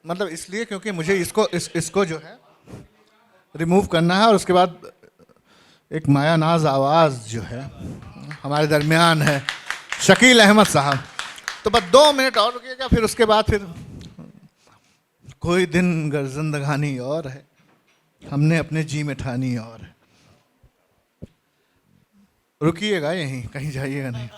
मतलब इसलिए क्योंकि मुझे इसको जो है रिमूव करना है और उसके बाद एक मायानाज आवाज़ जो है हमारे दरमियान है, शकील अहमद साहब। तो बस 2 मिनट और रुकिएगा, फिर उसके बाद फिर कोई दिन गर जिंदगानी और है, हमने अपने जी में ठानी और है। रुकिएगा यहीं, कहीं जाइएगा नहीं।